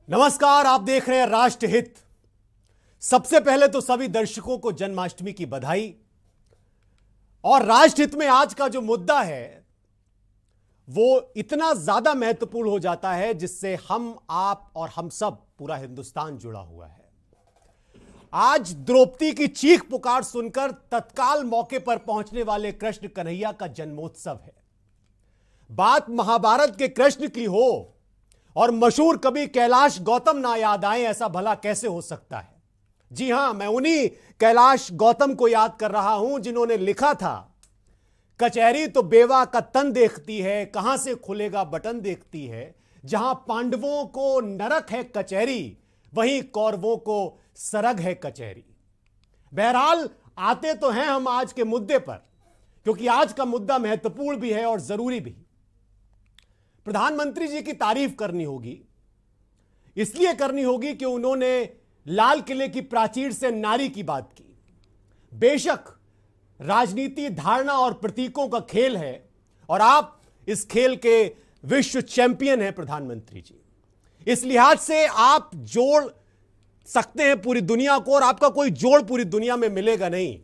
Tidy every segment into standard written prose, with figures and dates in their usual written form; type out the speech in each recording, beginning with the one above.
नमस्कार, आप देख रहे हैं राष्ट्रहित। सबसे पहले तो सभी दर्शकों को जन्माष्टमी की बधाई। और राष्ट्रहित में आज का जो मुद्दा है वो इतना ज्यादा महत्वपूर्ण हो जाता है जिससे हम, आप और हम सब, पूरा हिंदुस्तान जुड़ा हुआ है। आज द्रौपदी की चीख पुकार सुनकर तत्काल मौके पर पहुंचने वाले कृष्ण कन्हैया का जन्मोत्सव है। बात महाभारत के कृष्ण की हो और मशहूर कवि कैलाश गौतम ना याद आए, ऐसा भला कैसे हो सकता है। जी हां, मैं उन्हीं कैलाश गौतम को याद कर रहा हूं जिन्होंने लिखा था, कचहरी तो बेवा का तन देखती है, कहां से खुलेगा बटन देखती है। जहां पांडवों को नरक है कचहरी, वहीं कौरवों को सरग है कचहरी। बहरहाल आते तो हैं हम आज के मुद्दे पर, क्योंकि आज का मुद्दा महत्वपूर्ण भी है और जरूरी भी। प्रधानमंत्री जी की तारीफ करनी होगी, इसलिए करनी होगी कि उन्होंने लाल किले की प्राचीर से नारी की बात की। बेशक राजनीति धारणा और प्रतीकों का खेल है और आप इस खेल के विश्व चैंपियन हैं प्रधानमंत्री जी। इस लिहाज से आप जोड़ सकते हैं पूरी दुनिया को, और आपका कोई जोड़ पूरी दुनिया में मिलेगा नहीं।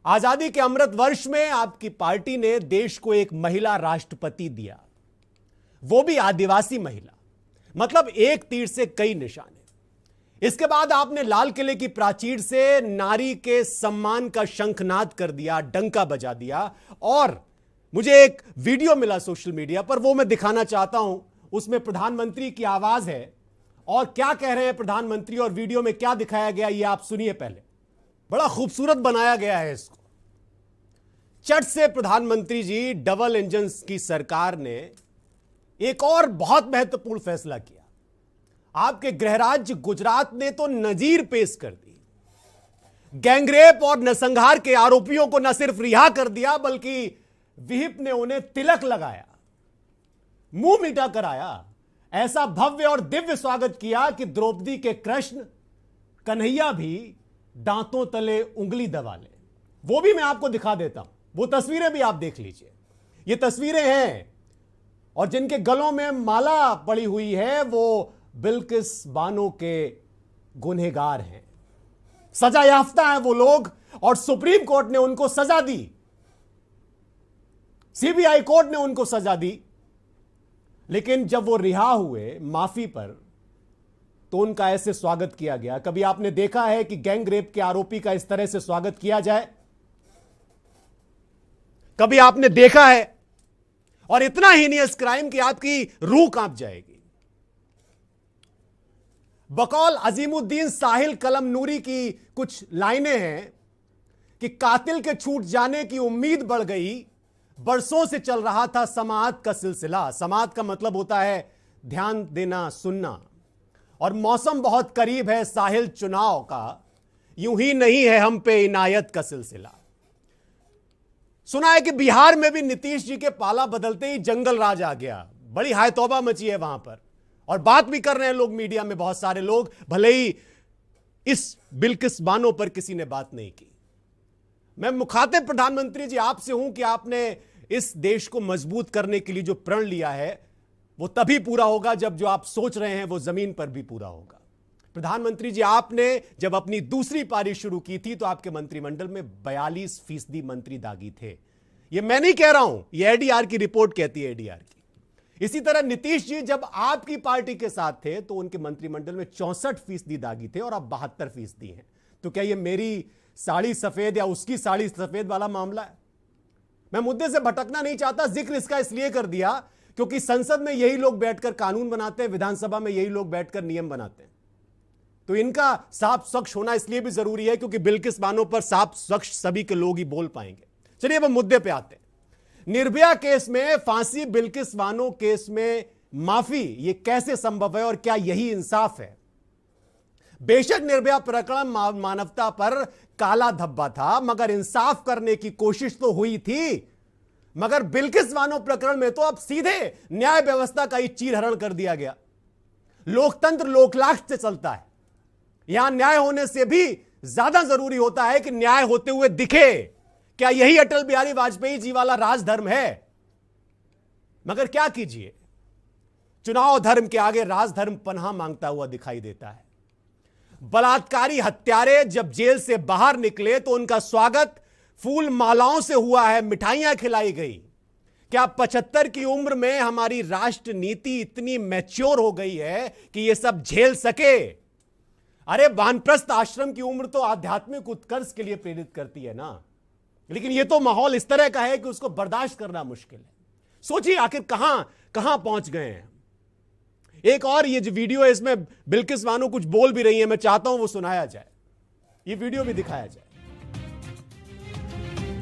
आजादी के अमृत वर्ष में आपकी पार्टी ने देश को एक महिला राष्ट्रपति दिया, वो भी आदिवासी महिला। मतलब एक तीर से कई निशाने। इसके बाद आपने लाल किले की प्राचीर से नारी के सम्मान का शंखनाद कर दिया, डंका बजा दिया। और मुझे एक वीडियो मिला सोशल मीडिया पर, वो मैं दिखाना चाहता हूं। उसमें प्रधानमंत्री की आवाज है और क्या कह रहे हैं प्रधानमंत्री और वीडियो में क्या दिखाया गया ये आप सुनिए। पहले बड़ा खूबसूरत बनाया गया है इसको। चट से प्रधानमंत्री जी, डबल इंजन की सरकार ने एक और बहुत महत्वपूर्ण फैसला किया। आपके गृह राज्य गुजरात ने तो नजीर पेश कर दी। गैंगरेप और नरसंहार के आरोपियों को न सिर्फ रिहा कर दिया, बल्कि विहिप ने उन्हें तिलक लगाया, मुंह मीठा कराया। ऐसा भव्य और दिव्य स्वागत किया कि द्रौपदी के कृष्ण कन्हैया भी दांतों तले उंगली दबा ले। वो भी मैं आपको दिखा देता हूं, वो तस्वीरें भी आप देख लीजिए। ये तस्वीरें हैं और जिनके गलों में माला पड़ी हुई है वो बिल्किस बानो के गुनहगार हैं, सजा याफ्ता है वो लोग। और सुप्रीम कोर्ट ने उनको सजा दी, सीबीआई कोर्ट ने उनको सजा दी। लेकिन जब वो रिहा हुए माफी पर, तो उनका ऐसे स्वागत किया गया। कभी आपने देखा है कि गैंग रेप के आरोपी का इस तरह से स्वागत किया जाए? कभी आपने देखा है? और इतना हीनियस क्राइम कि आपकी रूह कांप जाएगी। बकौल अजीमुद्दीन साहिल कलम नूरी की कुछ लाइनें हैं कि कातिल के छूट जाने की उम्मीद बढ़ गई, बरसों से चल रहा था समाअत का सिलसिला। समाअत का मतलब होता है ध्यान देना, सुनना। और मौसम बहुत करीब है साहिल चुनाव का, यूं ही नहीं है हम पे इनायत का सिलसिला। सुना है कि बिहार में भी नीतीश जी के पाला बदलते ही जंगल राज आ गया। बड़ी हाय तौबा मची है वहां पर, और बात भी कर रहे हैं लोग मीडिया में, बहुत सारे लोग। भले ही इस बिल्किस बानो पर किसी ने बात नहीं की। मैं मुखातिब प्रधानमंत्री जी आपसे हूं कि आपने इस देश को मजबूत करने के लिए जो प्रण लिया है वो तभी पूरा होगा जब जो आप सोच रहे हैं वो जमीन पर भी पूरा होगा। प्रधानमंत्री जी, आपने जब अपनी दूसरी पारी शुरू की थी तो आपके मंत्रिमंडल में 42% मंत्री दागी थे। ये मैं नहीं कह रहा हूं, ये एडीआर की रिपोर्ट कहती है, एडीआर की। इसी तरह नीतीश जी जब आपकी पार्टी के साथ थे तो उनके मंत्रिमंडल में 64% दागी थे और अब 72% हैं। तो क्या ये मेरी साड़ी सफेद या उसकी साड़ी सफेद वाला मामला है? मैं मुद्दे से भटकना नहीं चाहता। जिक्र इसका इसलिए कर दिया क्योंकि संसद में यही लोग बैठकर कानून बनाते हैं, विधानसभा में यही लोग बैठकर नियम बनाते हैं। तो इनका साफ स्वच्छ होना इसलिए भी जरूरी है क्योंकि बिल्किस बानो पर साफ स्वच्छ सभी के लोग ही बोल पाएंगे। चलिए अब मुद्दे पे आते हैं। निर्भया केस में फांसी, बिल्किस बानो केस में माफी, यह कैसे संभव है और क्या यही इंसाफ है? बेशक निर्भया प्रकरण मानवता पर काला धब्बा था, मगर इंसाफ करने की कोशिश तो हुई थी। मगर बिल्किस बानो प्रकरण में तो अब सीधे न्याय व्यवस्था का ही चीरहरण कर दिया गया। लोकतंत्र लोकलाट से चलता है। यहां न्याय होने से भी ज्यादा जरूरी होता है कि न्याय होते हुए दिखे। क्या यही अटल बिहारी वाजपेयी जी वाला राजधर्म है? मगर क्या कीजिए, चुनाव धर्म के आगे राजधर्म पनाह मांगता हुआ दिखाई देता है। बलात्कारी हत्यारे जब जेल से बाहर निकले तो उनका स्वागत फूल मालाओं से हुआ है, मिठाइयां खिलाई गई। क्या 75 की उम्र में हमारी राष्ट्र नीति इतनी मैच्योर हो गई है कि यह सब झेल सके? अरे वानप्रस्थ आश्रम की उम्र तो आध्यात्मिक उत्कर्ष के लिए प्रेरित करती है ना, लेकिन यह तो माहौल इस तरह का है कि उसको बर्दाश्त करना मुश्किल है। सोचिए आखिर कहां पहुंच गए हैं। एक और ये जो वीडियो है, इसमें बिल्किस बानो कुछ बोल भी रही है, मैं चाहता हूं वो सुनाया जाए, ये वीडियो भी दिखाया जाए।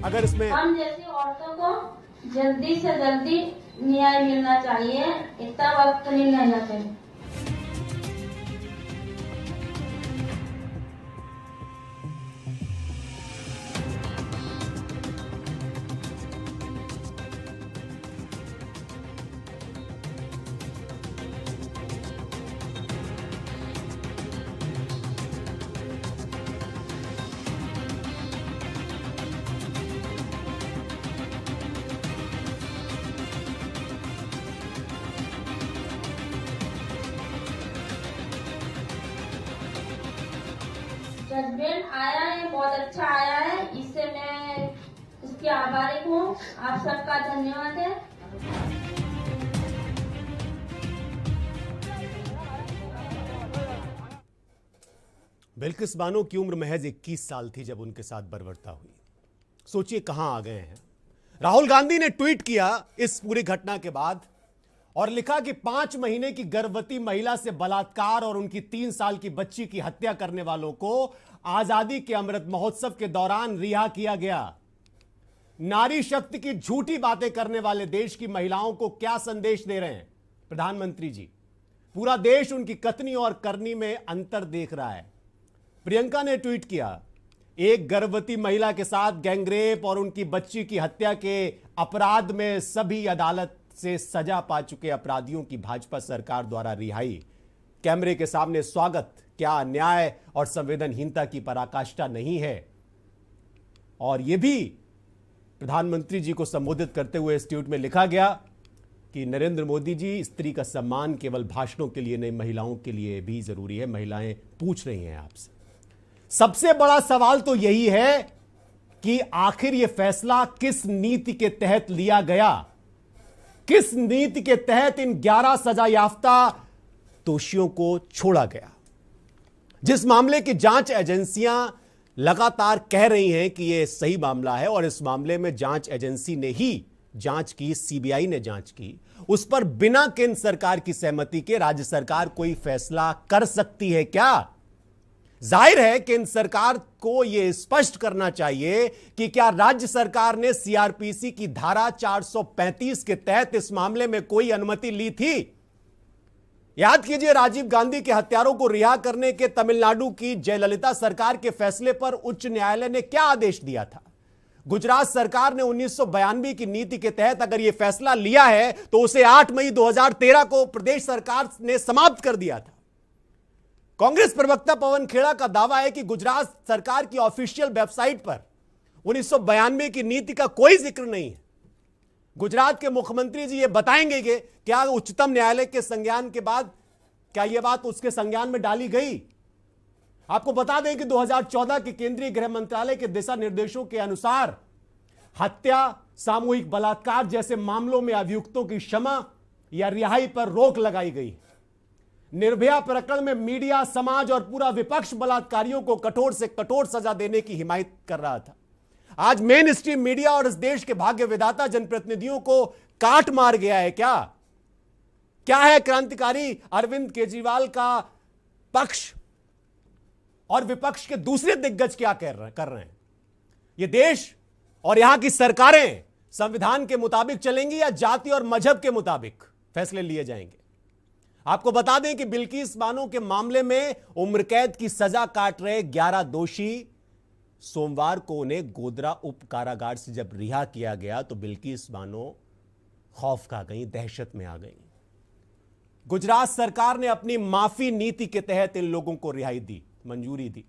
अगर इसमें हम जैसी औरतों को जल्दी से जल्दी न्याय मिलना चाहिए, इतना वक्त नहीं रहना चाहिए। जजमेंट आया है, बहुत अच्छा आया है, इससे मैं इसकी आभारी हूँ। आप सबका धन्यवाद है। बिल्किस बानो की उम्र महज 21 साल थी जब उनके साथ बर्बरता हुई। सोचिए कहां आ गए हैं। राहुल गांधी ने ट्वीट किया इस पूरी घटना के बाद और लिखा कि 5 महीने की गर्भवती महिला से बलात्कार और उनकी 3 साल की बच्ची की हत्या करने वालों को आजादी के अमृत महोत्सव के दौरान रिहा किया गया। नारी शक्ति की झूठी बातें करने वाले देश की महिलाओं को क्या संदेश दे रहे हैं प्रधानमंत्री जी? पूरा देश उनकी कथनी और करनी में अंतर देख रहा है। प्रियंका ने ट्वीट किया, एक गर्भवती महिला के साथ गैंगरेप और उनकी बच्ची की हत्या के अपराध में सभी अदालत से सजा पा चुके अपराधियों की भाजपा सरकार द्वारा रिहाई। कैमरे के सामने स्वागत क्या अन्याय और संवेदनहीनता की पराकाष्ठा नहीं है? और यह भी प्रधानमंत्री जी को संबोधित करते हुए इस ट्वीट में लिखा गया कि नरेंद्र मोदी जी, स्त्री का सम्मान केवल भाषणों के लिए नहीं, महिलाओं के लिए भी जरूरी है। महिलाएं पूछ रही हैं आपसे। सबसे बड़ा सवाल तो यही है कि आखिर यह फैसला किस नीति के तहत लिया गया? किस नीति के तहत इन 11 सजा याफ्ता दोषियों को छोड़ा गया? जिस मामले की जांच एजेंसियां लगातार कह रही हैं कि यह सही मामला है और इस मामले में जांच एजेंसी ने ही जांच की, सीबीआई ने जांच की, उस पर बिना केंद्र सरकार की सहमति के राज्य सरकार कोई फैसला कर सकती है क्या? जाहिर है केंद्र सरकार को यह स्पष्ट करना चाहिए कि क्या राज्य सरकार ने सीआरपीसी की धारा 435 के तहत इस मामले में कोई अनुमति ली थी। याद कीजिए, राजीव गांधी के हत्यारों को रिहा करने के तमिलनाडु की जयललिता सरकार के फैसले पर उच्च न्यायालय ने क्या आदेश दिया था? गुजरात सरकार ने 1992 की नीति के तहत अगर यह फैसला लिया है तो उसे 8 मई 2013 को प्रदेश सरकार ने समाप्त कर दिया था। कांग्रेस प्रवक्ता पवन खेड़ा का दावा है कि गुजरात सरकार की ऑफिशियल वेबसाइट पर 1992 की नीति का कोई जिक्र नहीं है। गुजरात के मुख्यमंत्री जी ये बताएंगे कि क्या उच्चतम न्यायालय के संज्ञान के बाद क्या यह बात उसके संज्ञान में डाली गई? आपको बता दें कि 2014 के केंद्रीय गृह मंत्रालय के दिशा निर्देशों के अनुसार हत्या, सामूहिक बलात्कार जैसे मामलों में अभियुक्तों की क्षमा या रिहाई पर रोक लगाई गई। निर्भया प्रकरण में मीडिया, समाज और पूरा विपक्ष बलात्कारियों को कठोर से कठोर सजा देने की हिमायत कर रहा था। आज मेन स्ट्रीम मीडिया और इस देश के भाग्य विधाता जनप्रतिनिधियों को काट मार गया है क्या? क्या है क्रांतिकारी अरविंद केजरीवाल का पक्ष और विपक्ष के दूसरे दिग्गज क्या कर रहे हैं? यह देश और यहां की सरकारें संविधान के मुताबिक चलेंगी या जाति और मजहब के मुताबिक फैसले लिए जाएंगे? आपको बता दें कि बिल्किस बानो के मामले में उम्र कैद की सजा काट रहे 11 दोषी सोमवार को उन्हें गोधरा उप कारागार से जब रिहा किया गया तो बिल्किस बानो खौफ खा गई, दहशत में आ गई। गुजरात सरकार ने अपनी माफी नीति के तहत इन लोगों को रिहाई दी, मंजूरी दी।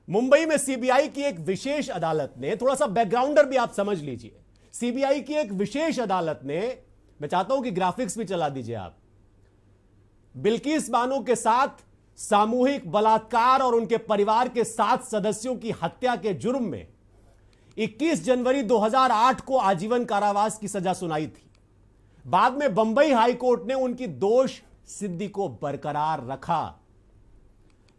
मुंबई में सीबीआई की एक विशेष अदालत ने, थोड़ा सा बैकग्राउंडर भी आप समझ लीजिए, सीबीआई की एक विशेष अदालत ने, मैं चाहता हूं कि ग्राफिक्स भी चला दीजिए आप, बिल्किस बानो के साथ सामूहिक बलात्कार और उनके परिवार के 7 सदस्यों की हत्या के जुर्म में 21 जनवरी 2008 को आजीवन कारावास की सजा सुनाई थी। बाद में बंबई हाईकोर्ट ने उनकी दोष सिद्धि को बरकरार रखा।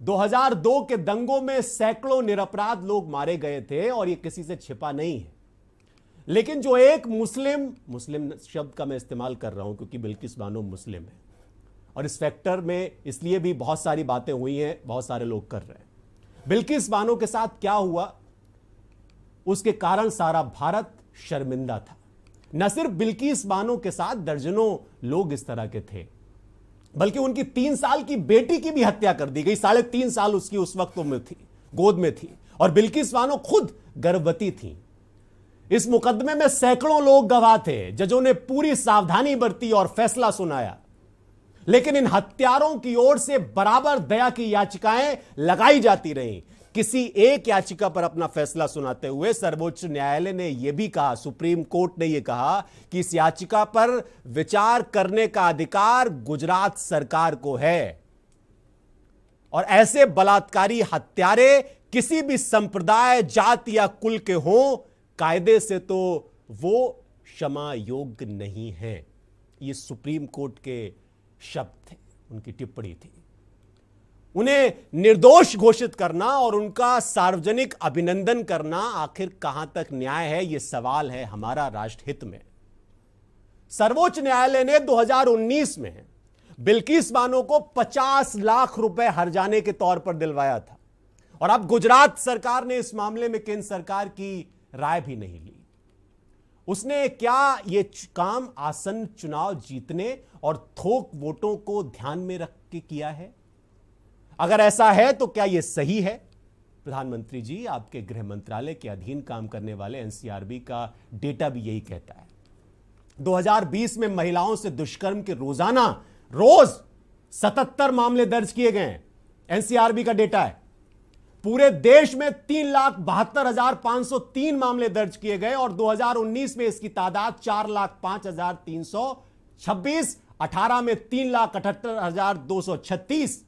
2002 के दंगों में सैकड़ों निरपराध लोग मारे गए थे और यह किसी से छिपा नहीं है। लेकिन जो एक मुस्लिम शब्द का मैं इस्तेमाल कर रहा हूं क्योंकि बिल्किस बानो मुस्लिम है और इस फैक्टर में इसलिए भी बहुत सारी बातें हुई हैं, बहुत सारे लोग कर रहे हैं। बिल्किस बानो के साथ क्या हुआ उसके कारण सारा भारत शर्मिंदा था। न सिर्फ बिल्किस बानो के साथ दर्जनों लोग इस तरह के थे, बल्कि उनकी 3 साल की बेटी की भी हत्या कर दी गई। 3.5 साल उसकी उस वक्त उम्र थी, गोद में थी, और बिल्किस बानो खुद गर्भवती थी। इस मुकदमे में सैकड़ों लोग गवाह थे। जजों ने पूरी सावधानी बरती और फैसला सुनाया, लेकिन इन हत्यारों की ओर से बराबर दया की याचिकाएं लगाई जाती रहीं। किसी एक याचिका पर अपना फैसला सुनाते हुए सर्वोच्च न्यायालय ने यह भी कहा, सुप्रीम कोर्ट ने यह कहा कि इस याचिका पर विचार करने का अधिकार गुजरात सरकार को है और ऐसे बलात्कारी हत्यारे किसी भी संप्रदाय, जाति या कुल के हों, कायदे से तो वो क्षमा योग्य नहीं है। ये सुप्रीम कोर्ट के शब्द थे, उनकी टिप्पणी थी। उन्हें निर्दोष घोषित करना और उनका सार्वजनिक अभिनंदन करना आखिर कहां तक न्याय है, यह सवाल है हमारा राष्ट्रहित में। सर्वोच्च न्यायालय ने 2019 में बिल्किस बानो को 50 लाख रुपए हर्जाने के तौर पर दिलवाया था और अब गुजरात सरकार ने इस मामले में केंद्र सरकार की राय भी नहीं ली। उसने क्या यह काम आसन्न चुनाव जीतने और थोक वोटों को ध्यान में रख के किया है? अगर ऐसा है तो क्या यह सही है? प्रधानमंत्री जी, आपके गृह मंत्रालय के अधीन काम करने वाले एनसीआरबी का डेटा भी यही कहता है। 2020 में महिलाओं से दुष्कर्म के रोज 77 मामले दर्ज किए गए हैं। एनसीआरबी का डेटा है। पूरे देश में 3,72,503 मामले दर्ज किए गए और 2019 में इसकी तादाद 4,05,326, 18 में 3,78,236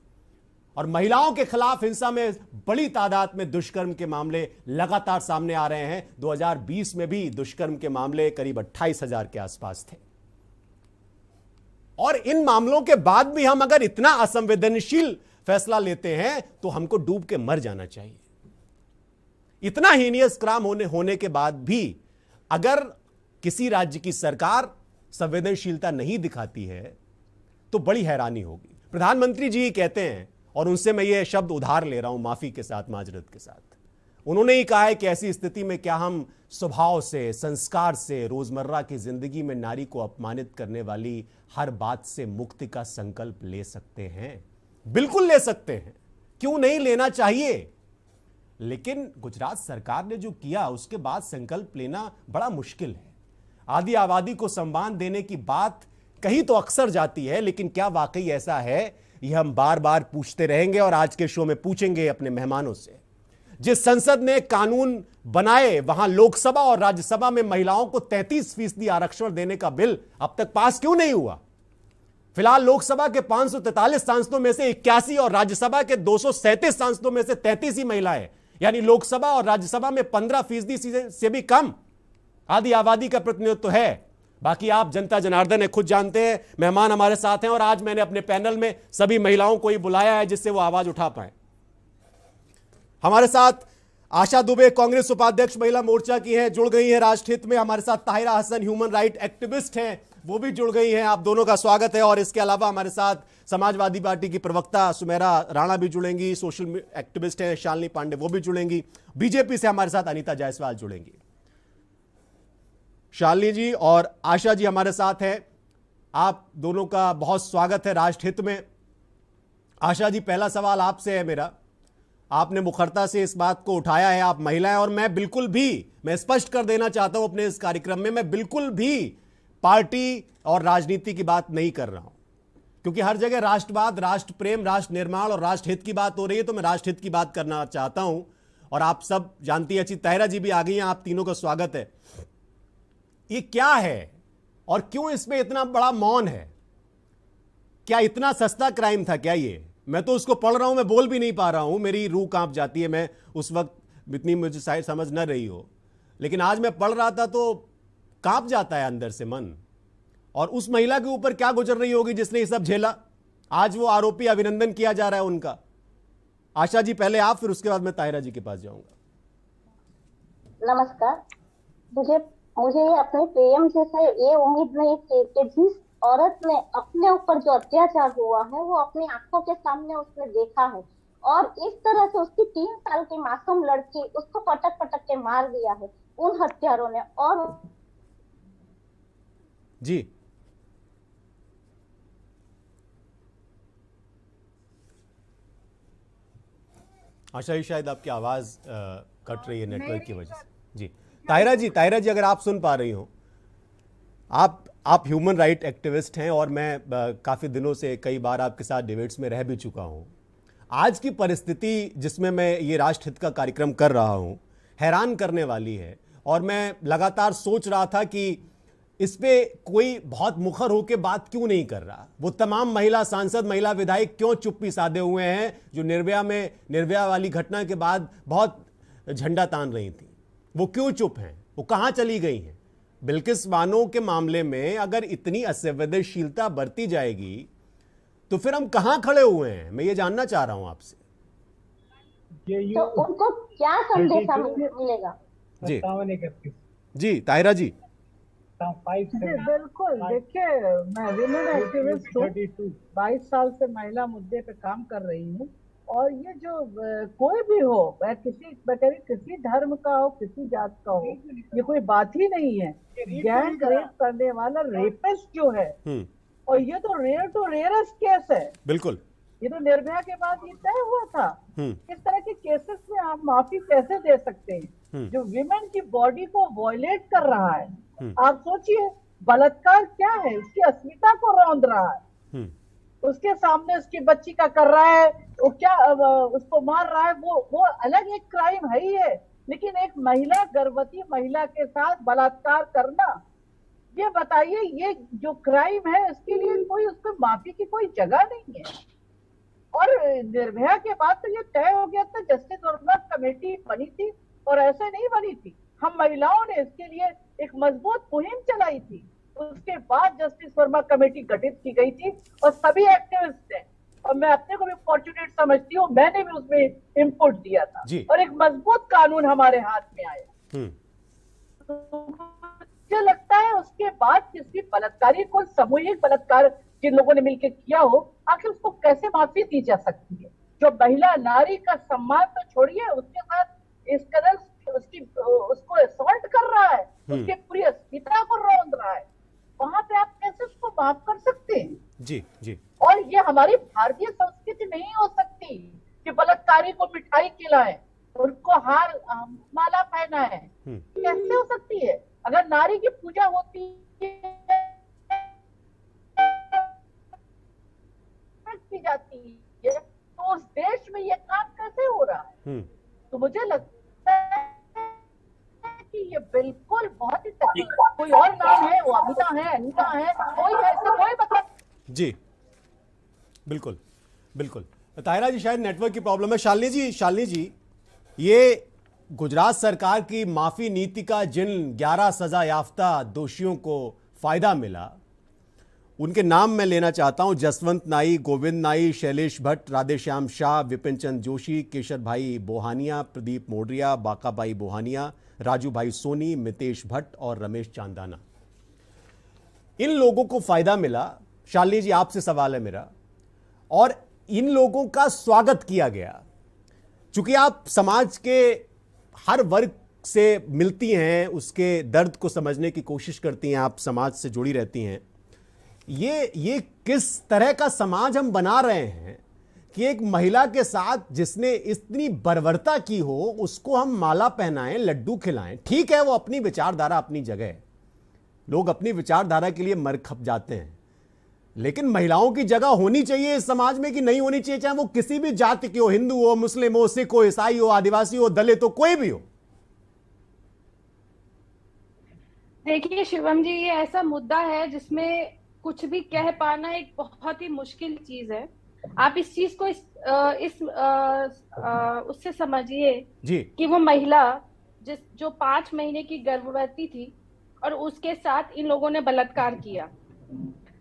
और महिलाओं के खिलाफ हिंसा में बड़ी तादाद में दुष्कर्म के मामले लगातार सामने आ रहे हैं। 2020 में भी दुष्कर्म के मामले करीब 28,000 के आसपास थे। और इन मामलों के बाद भी हम अगर इतना असंवेदनशील फैसला लेते हैं तो हमको डूब के मर जाना चाहिए। इतना हीनियस क्राइम होने के बाद भी अगर किसी राज्य की सरकार संवेदनशीलता नहीं दिखाती है तो बड़ी हैरानी होगी। प्रधानमंत्री जी कहते हैं, और उनसे मैं ये शब्द उधार ले रहा हूं माफी के साथ, माजरत के साथ, उन्होंने ही कहा है कि ऐसी स्थिति में क्या हम स्वभाव से, संस्कार से, रोजमर्रा की जिंदगी में नारी को अपमानित करने वाली हर बात से मुक्ति का संकल्प ले सकते हैं? बिल्कुल ले सकते हैं, क्यों नहीं लेना चाहिए। लेकिन गुजरात सरकार ने जो किया उसके बाद संकल्प लेना बड़ा मुश्किल है। आदि आबादी को सम्मान देने की बात कहीं तो अक्सर जाती है, लेकिन क्या वाकई ऐसा है? यह हम बार बार पूछते रहेंगे और आज के शो में पूछेंगे अपने मेहमानों से। जिस संसद ने कानून बनाए वहां लोकसभा और राज्यसभा में महिलाओं को 33% आरक्षण देने का बिल अब तक पास क्यों नहीं हुआ? फिलहाल लोकसभा के 543 सांसदों में से 81 और राज्यसभा के 237 सांसदों में से 33 ही महिलाएं, यानी लोकसभा और राज्यसभा में 15% से भी कम आदि आबादी का प्रतिनिधित्व है। बाकी आप जनता जनार्दन है, खुद जानते हैं। मेहमान हमारे साथ हैं और आज मैंने अपने पैनल में सभी महिलाओं को ही बुलाया है जिससे वो आवाज उठा पाए। हमारे साथ आशा दुबे कांग्रेस उपाध्यक्ष महिला मोर्चा की हैं, जुड़ गई हैं राष्ट्रहित में। हमारे साथ Tahira Hasan human right activist हैं, वो भी जुड़ गई हैं। आप दोनों का स्वागत है। और इसके अलावा हमारे साथ समाजवादी पार्टी की प्रवक्ता सुमेरा राणा भी जुड़ेंगी, सोशल एक्टिविस्ट हैं शालिनी पांडे, वो भी जुड़ेंगी। बीजेपी से हमारे साथ अनीता जायसवाल जुड़ेंगी। शालिनी जी और आशा जी हमारे साथ हैं, आप दोनों का बहुत स्वागत है राष्ट्रहित में। आशा जी, पहला सवाल आपसे है मेरा। आपने मुखरता से इस बात को उठाया है, आप महिला हैं, और मैं स्पष्ट कर देना चाहता हूं अपने इस कार्यक्रम में, मैं बिल्कुल भी पार्टी और राजनीति की बात नहीं कर रहा हूं, क्योंकि हर जगह राष्ट्रवाद, राष्ट्र प्रेम, राष्ट्र निर्माण और राष्ट्रहित की बात हो रही है, तो मैं राष्ट्रहित की बात करना चाहता हूं। और आप सब जानती हैं, अच्छी ताहिरा जी भी आ गई हैं, आप तीनों का स्वागत है। ये क्या है और क्यों इसमें इतना बड़ा मौन है? क्या इतना सस्ता क्राइम था क्या ये? मैं तो उसको पढ़ रहा हूं, मैं बोल भी नहीं पा रहा हूं, मेरी रूह कांप जाती है। मैं उस वक्त इतनी मुझे शायद समझ न रही हो, लेकिन आज मैं पढ़ रहा था तो कांप जाता है अंदर से मन। और उस महिला के ऊपर क्या गुजर रही होगी जिसने ये सब झेला। आज वो आरोपी, अभिनंदन किया जा रहा है उनका। आशा जी पहले आप, फिर उसके बाद मैं ताहिरा जी के पास जाऊंगा। नमस्कार। मुझे मुझे अपने प्रेम से ये उम्मीद नहीं थी कि जिस औरत ने अपने ऊपर जो अत्याचार हुआ है वो अपनी आंखों के सामने उसने देखा है, और इस तरह से उसकी 3 साल की मासूम लड़की उसको पटक पटक के मार दिया है उन हत्यारों ने। और जी आशा जी, शायद आपकी आवाज कट रही है नेटवर्क की वजह से। जी ताहिरा जी, अगर आप सुन पा रही हो, आप ह्यूमन राइट एक्टिविस्ट हैं और मैं काफ़ी दिनों से कई बार आपके साथ डिबेट्स में रह भी चुका हूं। आज की परिस्थिति जिसमें मैं ये राष्ट्रहित का कार्यक्रम कर रहा हूं हैरान करने वाली है, और मैं लगातार सोच रहा था कि इस पे कोई बहुत मुखर होकर बात क्यों नहीं कर रहा। वो तमाम महिला सांसद, महिला विधायक क्यों चुप्पी साधे हुए हैं जो निर्भया वाली घटना के बाद बहुत झंडा तान रही थी? वो क्यों चुप हैं? वो कहां चली गई हैं? बिल्किस बानो के मामले में अगर इतनी असंवेदनशीलता बरती जाएगी तो फिर हम कहां खड़े हुए हैं? मैं ये जानना चाह रहा हूं आपसे। तो उनको क्या संदेशा मिलेगा? जी ताहिरा जी। बिल्कुल, देखिए मैं विमेन एक्टिविस्ट हूँ, 22 साल से महिला मुद्दे पे काम कर रही हूँ। और ये जो कोई भी हो, किसी धर्म का हो, किसी जात का हो, ये कोई बात ही नहीं है। गैंग रेप करने वाला रेपिस्ट जो है, और ये तो रेयर टू रेयरेस्ट केस है। बिल्कुल, ये तो निर्भया के बाद ये तय हुआ था। इस तरह के केसेस में आप माफी कैसे दे सकते हैं जो विमेन की बॉडी को वॉयलेट कर रहा है? आप सोचिए, बलात्कार क्या है? उसकी अस्मिता को रौंद रहा है, उसके सामने उसकी बच्ची का कर रहा है, वो क्या उसको मार रहा है, वो अलग एक क्राइम है ही है। लेकिन एक महिला, गर्भवती महिला के साथ बलात्कार करना, ये बताइए, ये जो क्राइम है इसके लिए कोई उसको माफी की कोई जगह नहीं है। और निर्भया के बाद तो ये तय हो गया था, जस्टिस वर्मा कमेटी बनी थी, और ऐसे नहीं बनी थी। हम महिलाओं ने इसके लिए एक मजबूत मुहिम चलाई थी। उसके बाद जस्टिस वर्मा कमेटी गठित की गई थी और सभी एक्टिविस्ट ने, और मैं अपने को भी फॉर्चुनेट समझती हूँ, मैंने भी उसमें इनपुट दिया था और एक मजबूत कानून हमारे हाथ में आया। तो मुझे लगता है उसके बाद किसी बलात्कारी को, सामूहिक बलात्कार जिन लोगों ने मिलकर किया हो, आखिर उसको कैसे माफी दी जा सकती है? जो महिला नारी का सम्मान तो छोड़िए, उसके साथ इस कदर उसको असॉल्ट कर रहा है, उसके पूरी अस्मिता को रौंद रहा है, वहां पे आप कैसे उसको माफ कर सकते हैं? जी जी। और ये हमारी भारतीय संस्कृति नहीं हो सकती कि बलात्कारी को मिठाई खिलाएं, उनको हार माला पहनाएं। कैसे हो सकती है? अगर नारी की पूजा होती है, की जाती है, तो उस देश में ये काम कैसे हो रहा है? तो मुझे लगता है कि ये बिल्कुल बहुत ही कोई और नाम है, वो अमिता है, अनिता है, कोई है, इससे कोई मतलब। जी बिल्कुल बिल्कुल। ताहिरा जी, शायद नेटवर्क की प्रॉब्लम है। शालिनी जी, ये गुजरात सरकार की माफी नीति का जिन 11 सजा याफ्ता दोषियों को फायदा मिला, उनके नाम मैं लेना चाहता हूं। जसवंत नाई, गोविंद नाई, शैलेश भट्ट, राधेश्याम शाह, विपिन चंद जोशी, केशर भाई बोहानिया, प्रदीप मोडरिया, बाका भाई बोहानिया, राजू भाई सोनी, मितेश भट्ट और रमेश चांदाना। इन लोगों को फायदा मिला। शालिनी जी, आपसे सवाल है मेरा, और इन लोगों का स्वागत किया गया। चूंकि आप समाज के हर वर्ग से मिलती हैं, उसके दर्द को समझने की कोशिश करती हैं, आप समाज से जुड़ी रहती हैं। ये किस तरह का समाज हम बना रहे हैं कि एक महिला के साथ जिसने इतनी बर्बरता की हो, उसको हम माला पहनाएं, लड्डू खिलाएं? ठीक है, वो अपनी विचारधारा अपनी जगह है, लोग अपनी विचारधारा के लिए मर खप जाते हैं, लेकिन महिलाओं की जगह होनी चाहिए इस समाज में कि नहीं होनी चाहिए? चाहे वो किसी भी जाति की हो, हिंदू हो, मुस्लिम हो, सिख हो, ईसाई हो, आदिवासी हो, दलित हो, कोई भी हो। देखिए शिवम जी, ये ऐसा मुद्दा है जिसमें कुछ भी कह पाना एक बहुत ही मुश्किल चीज है। आप इस चीज को उससे समझिए जी कि वो महिला जो 5 महीने की गर्भवती थी और उसके साथ इन लोगों ने बलात्कार किया।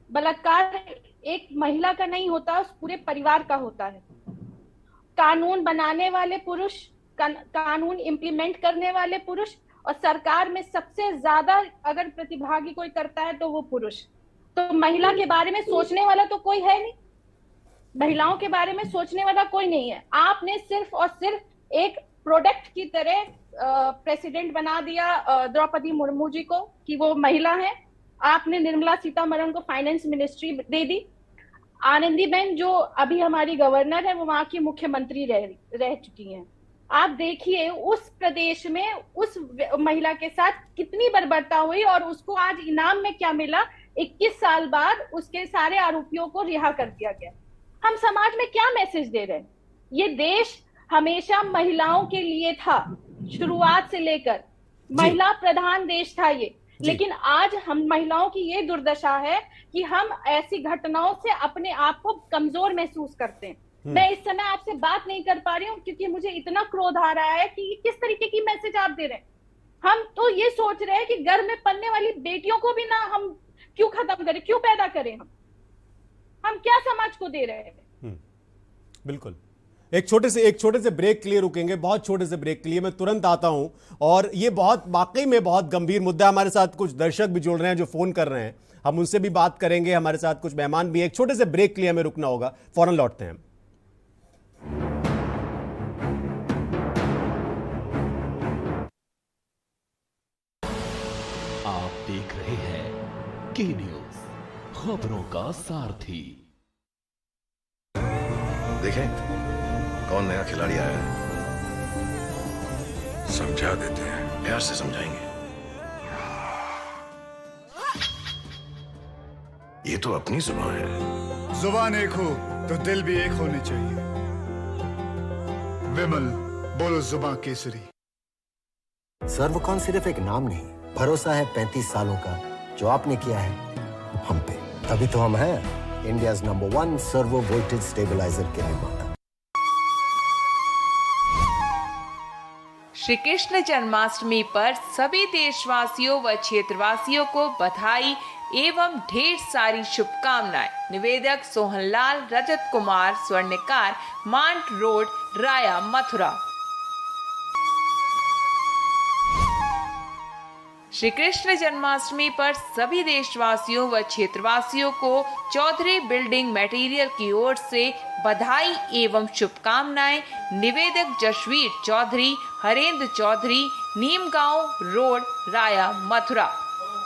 बलात्कार एक महिला का नहीं होता, उस पूरे परिवार का होता है। कानून बनाने वाले पुरुष, कानून इम्प्लीमेंट करने वाले पुरुष, और सरकार में सबसे ज्यादा अगर प्रतिभागी कोई करता है तो वो पुरुष। तो महिला के बारे में सोचने वाला तो कोई है नहीं, महिलाओं के बारे में सोचने वाला कोई नहीं है। आपने सिर्फ और सिर्फ एक प्रोडक्ट की तरह प्रेसिडेंट बना दिया द्रौपदी मुर्मू जी को कि वो महिला है। आपने निर्मला सीतारमण को फाइनेंस मिनिस्ट्री दे दी। आनंदीबेन जो अभी हमारी गवर्नर है वो वहां की मुख्यमंत्री रह चुकी हैं। आप देखिए उस प्रदेश में उस महिला के साथ कितनी बर्बरता हुई और उसको आज इनाम में क्या मिला। 21 साल बाद उसके सारे आरोपियों को रिहा कर दिया गया। हम समाज में क्या मैसेज दे रहे हैं? ये देश हमेशा महिलाओं के लिए था, शुरुआत से लेकर महिला प्रधान देश था ये। लेकिन आज हम महिलाओं की ये दुर्दशा है कि हम ऐसी घटनाओं से अपने आप को कमजोर महसूस करते हैं। मैं इस समय आपसे बात नहीं कर पा रही हूँ क्योंकि मुझे इतना क्रोध आ रहा है कि किस तरीके की मैसेज आप दे रहे हैं। हम तो ये सोच रहे हैं कि घर में पलने वाली बेटियों को भी ना हम क्यों खत्म करें, क्यों पैदा करें? हम क्या समाज को दे रहे हैं? बिल्कुल। एक छोटे से ब्रेक के लिए रुकेंगे, बहुत छोटे से ब्रेक के लिए। मैं तुरंत आता हूं। और ये बहुत वाकई में बहुत गंभीर मुद्दा है। हमारे साथ कुछ दर्शक भी जुड़ रहे हैं जो फोन कर रहे हैं, हम उनसे भी बात करेंगे। हमारे साथ कुछ मेहमान भी हैं। एक छोटे से ब्रेक के लिए हमें रुकना होगा, फौरन लौटते हैं। आप देख रहे हैं के न्यूज, खबरों का सारथी। देखें कौन नया खिलाड़ी आया है, समझा देते हैं, प्यार से समझाएंगे। ये तो अपनी जुबान है। जुबान एक हो तो दिल भी एक होने चाहिए। विमल, बोलो जुबान केसरी। सर्वकॉन सिर्फ एक नाम नहीं, भरोसा है 35 सालों का जो आपने किया है हम पे। तभी तो हम हैं India's number 1 servo voltage stabiliser के निर्माता। श्री कृष्ण जन्माष्टमी पर सभी देशवासियों व क्षेत्रवासियों को बधाई एवं ढेर सारी शुभकामनाएं। निवेदक सोहनलाल रजत कुमार, स्वर्णकार, मांट रोड, राया, मथुरा। श्री कृष्ण जन्माष्टमी पर सभी देशवासियों व क्षेत्रवासियों को चौधरी बिल्डिंग मटेरियल की ओर से बधाई एवं शुभकामनाएं। निवेदक जशवीर चौधरी, हरेंद्र चौधरी, नीमगांव रोड, राया, मथुरा।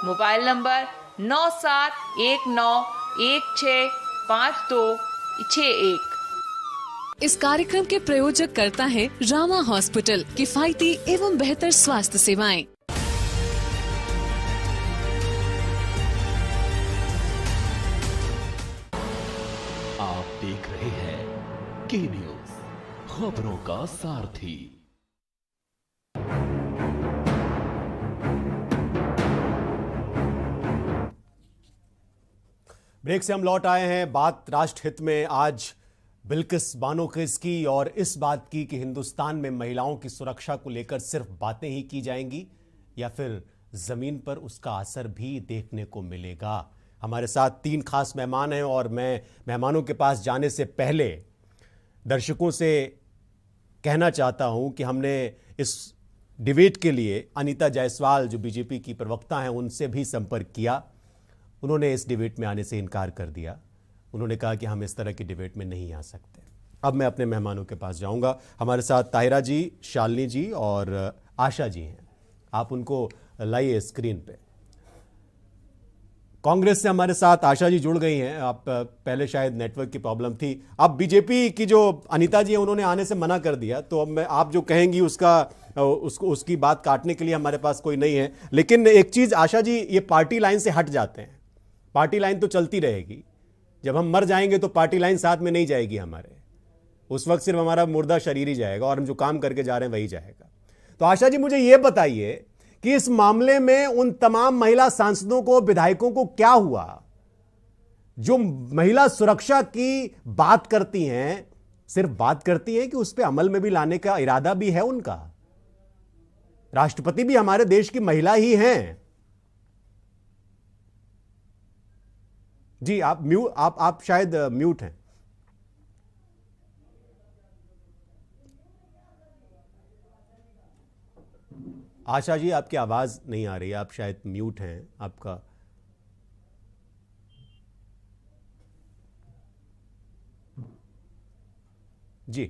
Mobile number 9719165261। इस कार्यक्रम के प्रायोजक करता है रामा हॉस्पिटल, किफायती एवं बेहतर स्वास्थ्य सेवाएं। आप देख रहे हैं के न्यूज, खबरों का सारथी। ब्रेक से हम लौट आए हैं। बात राष्ट्र हित में आज बिल्किस बानो केस की और इस बात की कि हिंदुस्तान में महिलाओं की सुरक्षा को लेकर सिर्फ बातें ही की जाएंगी या फिर जमीन पर उसका असर भी देखने को मिलेगा। हमारे साथ 3 खास मेहमान हैं और मैं मेहमानों के पास जाने से पहले दर्शकों से कहना चाहता हूं कि हमने इस डिबेट के लिए अनीता जायसवाल जो बीजेपी की प्रवक्ता हैं उनसे भी संपर्क किया। उन्होंने इस डिबेट में आने से इनकार कर दिया। उन्होंने कहा कि हम इस तरह की डिबेट में नहीं आ सकते। अब मैं अपने मेहमानों के पास जाऊंगा। हमारे साथ ताहिरा जी, शालिनी जी और आशा जी हैं। आप उनको लाइए स्क्रीन पे। कांग्रेस से हमारे साथ आशा जी जुड़ गई हैं। आप पहले शायद नेटवर्क की प्रॉब्लम थी। अब बीजेपी की जो अनीता जी हैं उन्होंने आने से मना कर दिया, तो अब मैं आप जो कहेंगी उसकी बात काटने के लिए हमारे पास कोई नहीं है। लेकिन एक चीज आशा जी, ये पार्टी लाइन से हट जाते हैं। पार्टी लाइन तो चलती रहेगी। जब हम मर जाएंगे तो पार्टी लाइन साथ में नहीं जाएगी हमारे। उस वक्त सिर्फ हमारा मुर्दा शरीर ही जाएगा और हम जो काम करके जा रहे हैं वही जाएगा। तो आशा जी मुझे यह बताइए कि इस मामले में उन तमाम महिला सांसदों को, विधायकों को क्या हुआ जो महिला सुरक्षा की बात करती हैं, सिर्फ बात करती हैं कि उस पर अमल में भी लाने का इरादा भी है उनका। राष्ट्रपति भी हमारे देश की महिला ही हैं। जी आप शायद म्यूट हैं। आशा जी, आपकी आवाज नहीं आ रही है, आप शायद म्यूट हैं। आपका जी।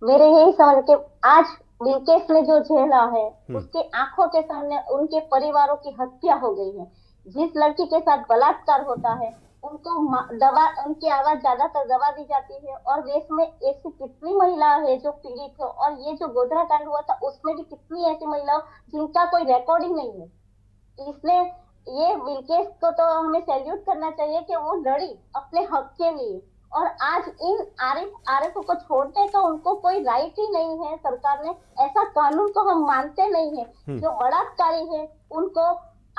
मेरे यही समझ के आज बिल्किस ने जो झेला है, उसके आंखों के सामने उनके परिवारों की हत्या हो गई है। जिस लड़की के साथ बलात्कार होता है उनको दवा, उनकी आवाज ज्यादातर दबा दी जाती है। और देश में ऐसी कितनी महिला है जो पीड़ित है, और ये जो गोधरा कांड हुआ था उसमें भी कितनी ऐसी महिलाओं जिनका कोई रिकॉर्डिंग नहीं है। इसलिए ये बिल्किस को तो हमें सैल्यूट करना चाहिए कि वो लड़ी अपने हक के लिए। और आज इन आरिफ को छोड़ने का उनको कोई राइट ही नहीं है। सरकार ने ऐसा कानून को हम मानते नहीं है। जो बलात्कारी है उनको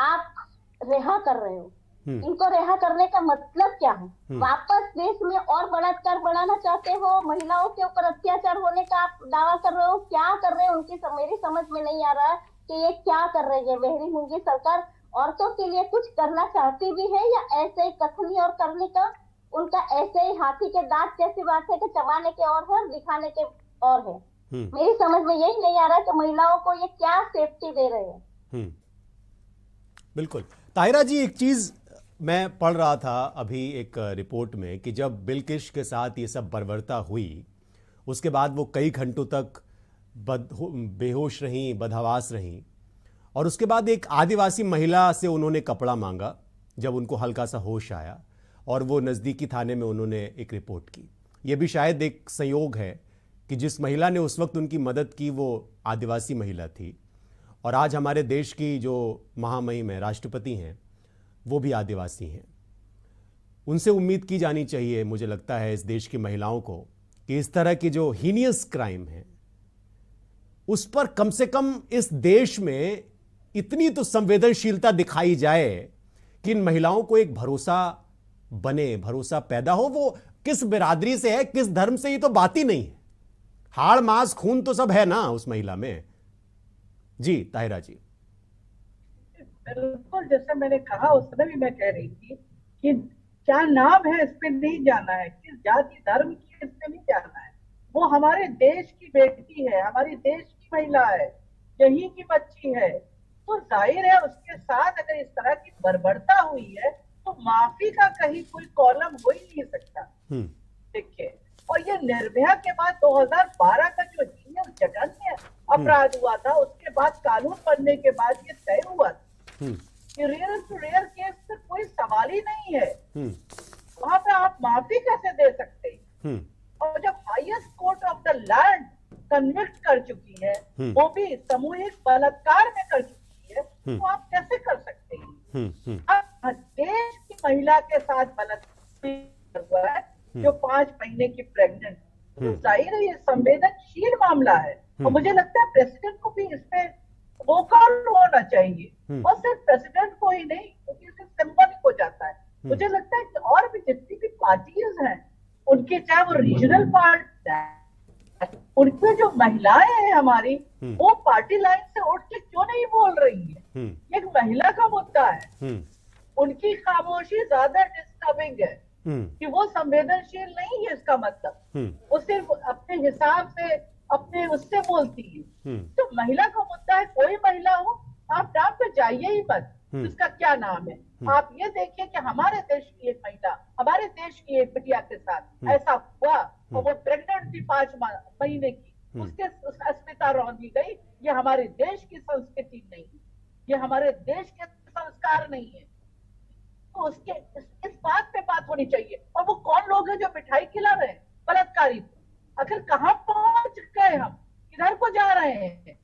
आप रिहा कर रहे हो। इनको रिहा करने का मतलब क्या है? वापस देश में और बलात्कार बढ़ाना चाहते हो? महिलाओं के ऊपर अत्याचार होने का आप दावा कर रहे हो? क्या कर रहे हो? मेरी समझ में नहीं आ रहा है कि ये क्या कर रही है। बहरी मूंगी सरकार औरतों के लिए कुछ करना चाहती भी है या ऐसे ही कथनी और करने का उनका ऐसे ही हाथी के दांत जैसी बात है कि चबाने के और है, दिखाने के और है। मेरी समझ में यही नहीं आ रहा कि महिलाओं को ये क्या सेफ्टी दे रहे हैं। बिल्कुल। ताहिरा जी, एक चीज मैं पढ़ रहा था अभी एक रिपोर्ट में कि जब बिल्किस के साथ ये सब बर्बरता हुई, उसके बाद वो कई घंटों तक बेहोश रहीं, बदहवास रहीं, और उसके बाद एक आदिवासी महिला से उन्होंने कपड़ा मांगा जब उनको हल्का सा होश आया, और वो नज़दीकी थाने में उन्होंने एक रिपोर्ट की। ये भी शायद एक संयोग है कि जिस महिला ने उस वक्त उनकी मदद की वो आदिवासी महिला थी, और आज हमारे देश की जो महामहिम है, राष्ट्रपति हैं, वो भी आदिवासी हैं। उनसे उम्मीद की जानी चाहिए, मुझे लगता है, इस देश की महिलाओं को कि इस तरह की जो हीनियस क्राइम है उस पर कम से कम इस देश में इतनी तो संवेदनशीलता दिखाई जाए कि इन महिलाओं को एक भरोसा बने, भरोसा पैदा हो। वो किस बिरादरी से है, किस धर्म से, ये तो बात ही नहीं है। हाड़ मांस खून तो सब है ना उस महिला में। जी ताहिरा जी। बिल्कुल, जैसे मैंने कहा उस समय भी मैं कह रही थी कि क्या नाम है इस पे नहीं जाना है, किस जाति धर्म की इस पे नहीं जाना है। वो हमारे देश की बेटी है, हमारी देश की महिला है, यहीं की बच्ची है। तो जाहिर है उसके साथ अगर इस तरह की बर्बरता हुई है तो माफी का कहीं कोई कॉलम हो ही नहीं सकता। देखिए, और ये निर्भया के बाद 2012 का जो जघन्य अपराध हुआ था, उसके बाद कानून बनने के बाद ये तय हुआ था कि रियल टू रियल केस से कोई सवाल ही नहीं है। वहां पे आप माफी कैसे दे सकते हैं? और जब highest court of the land convict कर चुकी है, वो भी सामूहिक बलात्कार में कर चुकी है, तो आप कैसे कर सकते हैं? अब देश की महिला के साथ बलात्कार हुआ है जो 5 महीने की प्रेग्नेंट, तो जाहिर है ये संवेदनशील मामला है। और मुझे लगता है प्रेसिडेंट को भी इस पे वोकल होना चाहिए, और सिर्फ प्रेसिडेंट को ही नहीं, क्योंकि इससे सिंबॉलिक हो जाता है। मुझे लगता है कि और भी जितनी भी पार्टीज हैं उनके, चाहे वो रीजनल पार्टी है, उनके जो महिलाएं हैं हमारी, वो पार्टी लाइन से उठ के क्यों नहीं बोल रही है? एक महिला का मुद्दा है, उनकी खामोशी ज्यादा डिस्टर्बिंग है कि वो संवेदनशील नहीं है। इसका मतलब वो सिर्फ अपने हिसाब से, अपने उससे बोलती है। तो महिला का मुद्दा है, कोई महिला हो, आप नाम पे जाइए ही मत, उसका क्या नाम है। आप ये देखिए कि हमारे देश की एक महिला, हमारे देश की एक बिटिया के साथ ऐसा हुआ, और वो प्रेग्नेंट थी 5 महीने की, उसके अस्मिता रौंद दी गई। ये हमारे देश की संस्कृति नहीं है, ये हमारे देश के संस्कार नहीं है। तो उसके इस बात पे बात होनी चाहिए। और वो कौन लोग हैं जो मिठाई खिला रहे हैं बलात्कारी को? आखिर कहाँ पहुंच गए हम, किधर को जा रहे हैं?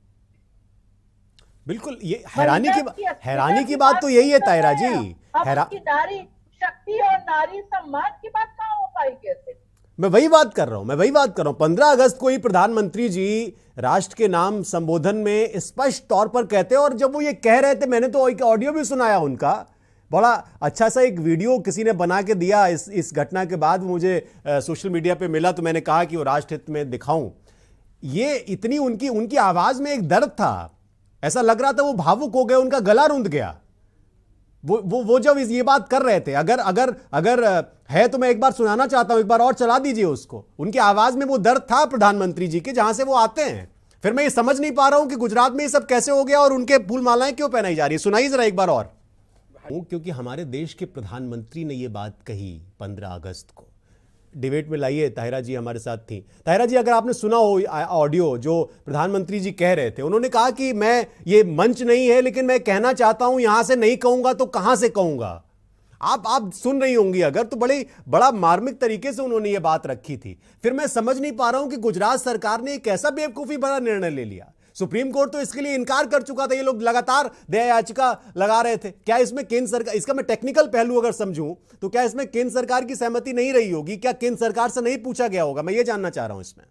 बिल्कुल, ये हैरानी की बात तो यही है ताहिरा जी। नारी शक्ति और नारी सम्मान की बात कहाँ हो पाई कैसे? मैं वही बात कर रहा हूं। 15 अगस्त को ही प्रधानमंत्री जी राष्ट्र के नाम संबोधन में स्पष्ट तौर पर कहते हैं, और जब वो ये कह रहे थे, मैंने तो एक ऑडियो भी सुनाया उनका, बड़ा अच्छा सा एक वीडियो किसी ने बना के दिया इस घटना के बाद, मुझे सोशल मीडिया पे मिला, तो मैंने कहा कि वो राष्ट्र हित में दिखाऊं। ये इतनी उनकी आवाज में एक दर्द था, ऐसा लग रहा था वो भावुक हो गए, उनका गला रुंध गया वो जब ये बात कर रहे थे। अगर है तो मैं एक बार सुनाना चाहता हूं, एक बार और चला दीजिए उसको। उनकी आवाज में वो दर्द था प्रधानमंत्री जी के, जहां से वो आते हैं। फिर मैं ये समझ नहीं पा रहा हूं कि गुजरात में ये सब कैसे हो गया और उनके फूल मालाएं क्यों पहनाई जा रही है। सुनाइए जरा एक बार और। क्योंकि हमारे देश के प्रधानमंत्री ने ये बात कही 15 अगस्त को। डिबेट में लाइए, ताहिरा जी हमारे साथ थी। ताहिरा जी, अगर आपने सुना हो ऑडियो जो प्रधानमंत्री जी कह रहे थे, उन्होंने कहा कि मैं, ये मंच नहीं है लेकिन मैं कहना चाहता हूं, यहां से नहीं कहूंगा तो कहां से कहूंगा। आप सुन रही होंगी अगर, तो बड़ा मार्मिक तरीके से उन्होंने ये बात रखी थी। फिर मैं समझ नहीं पा रहा हूं कि गुजरात सरकार ने एक ऐसा बेवकूफी बड़ा निर्णय ले लिया। सुप्रीम कोर्ट तो इसके लिए इनकार कर चुका था, ये लोग लगातार दया याचिका लगा रहे थे। क्या इसमें केंद्र सरकार, इसका मैं टेक्निकल पहलू अगर समझूं तो क्या इसमें केंद्र सरकार की सहमति नहीं रही होगी? क्या केंद्र सरकार से नहीं पूछा गया होगा? मैं ये जानना चाह रहा हूं इसमें।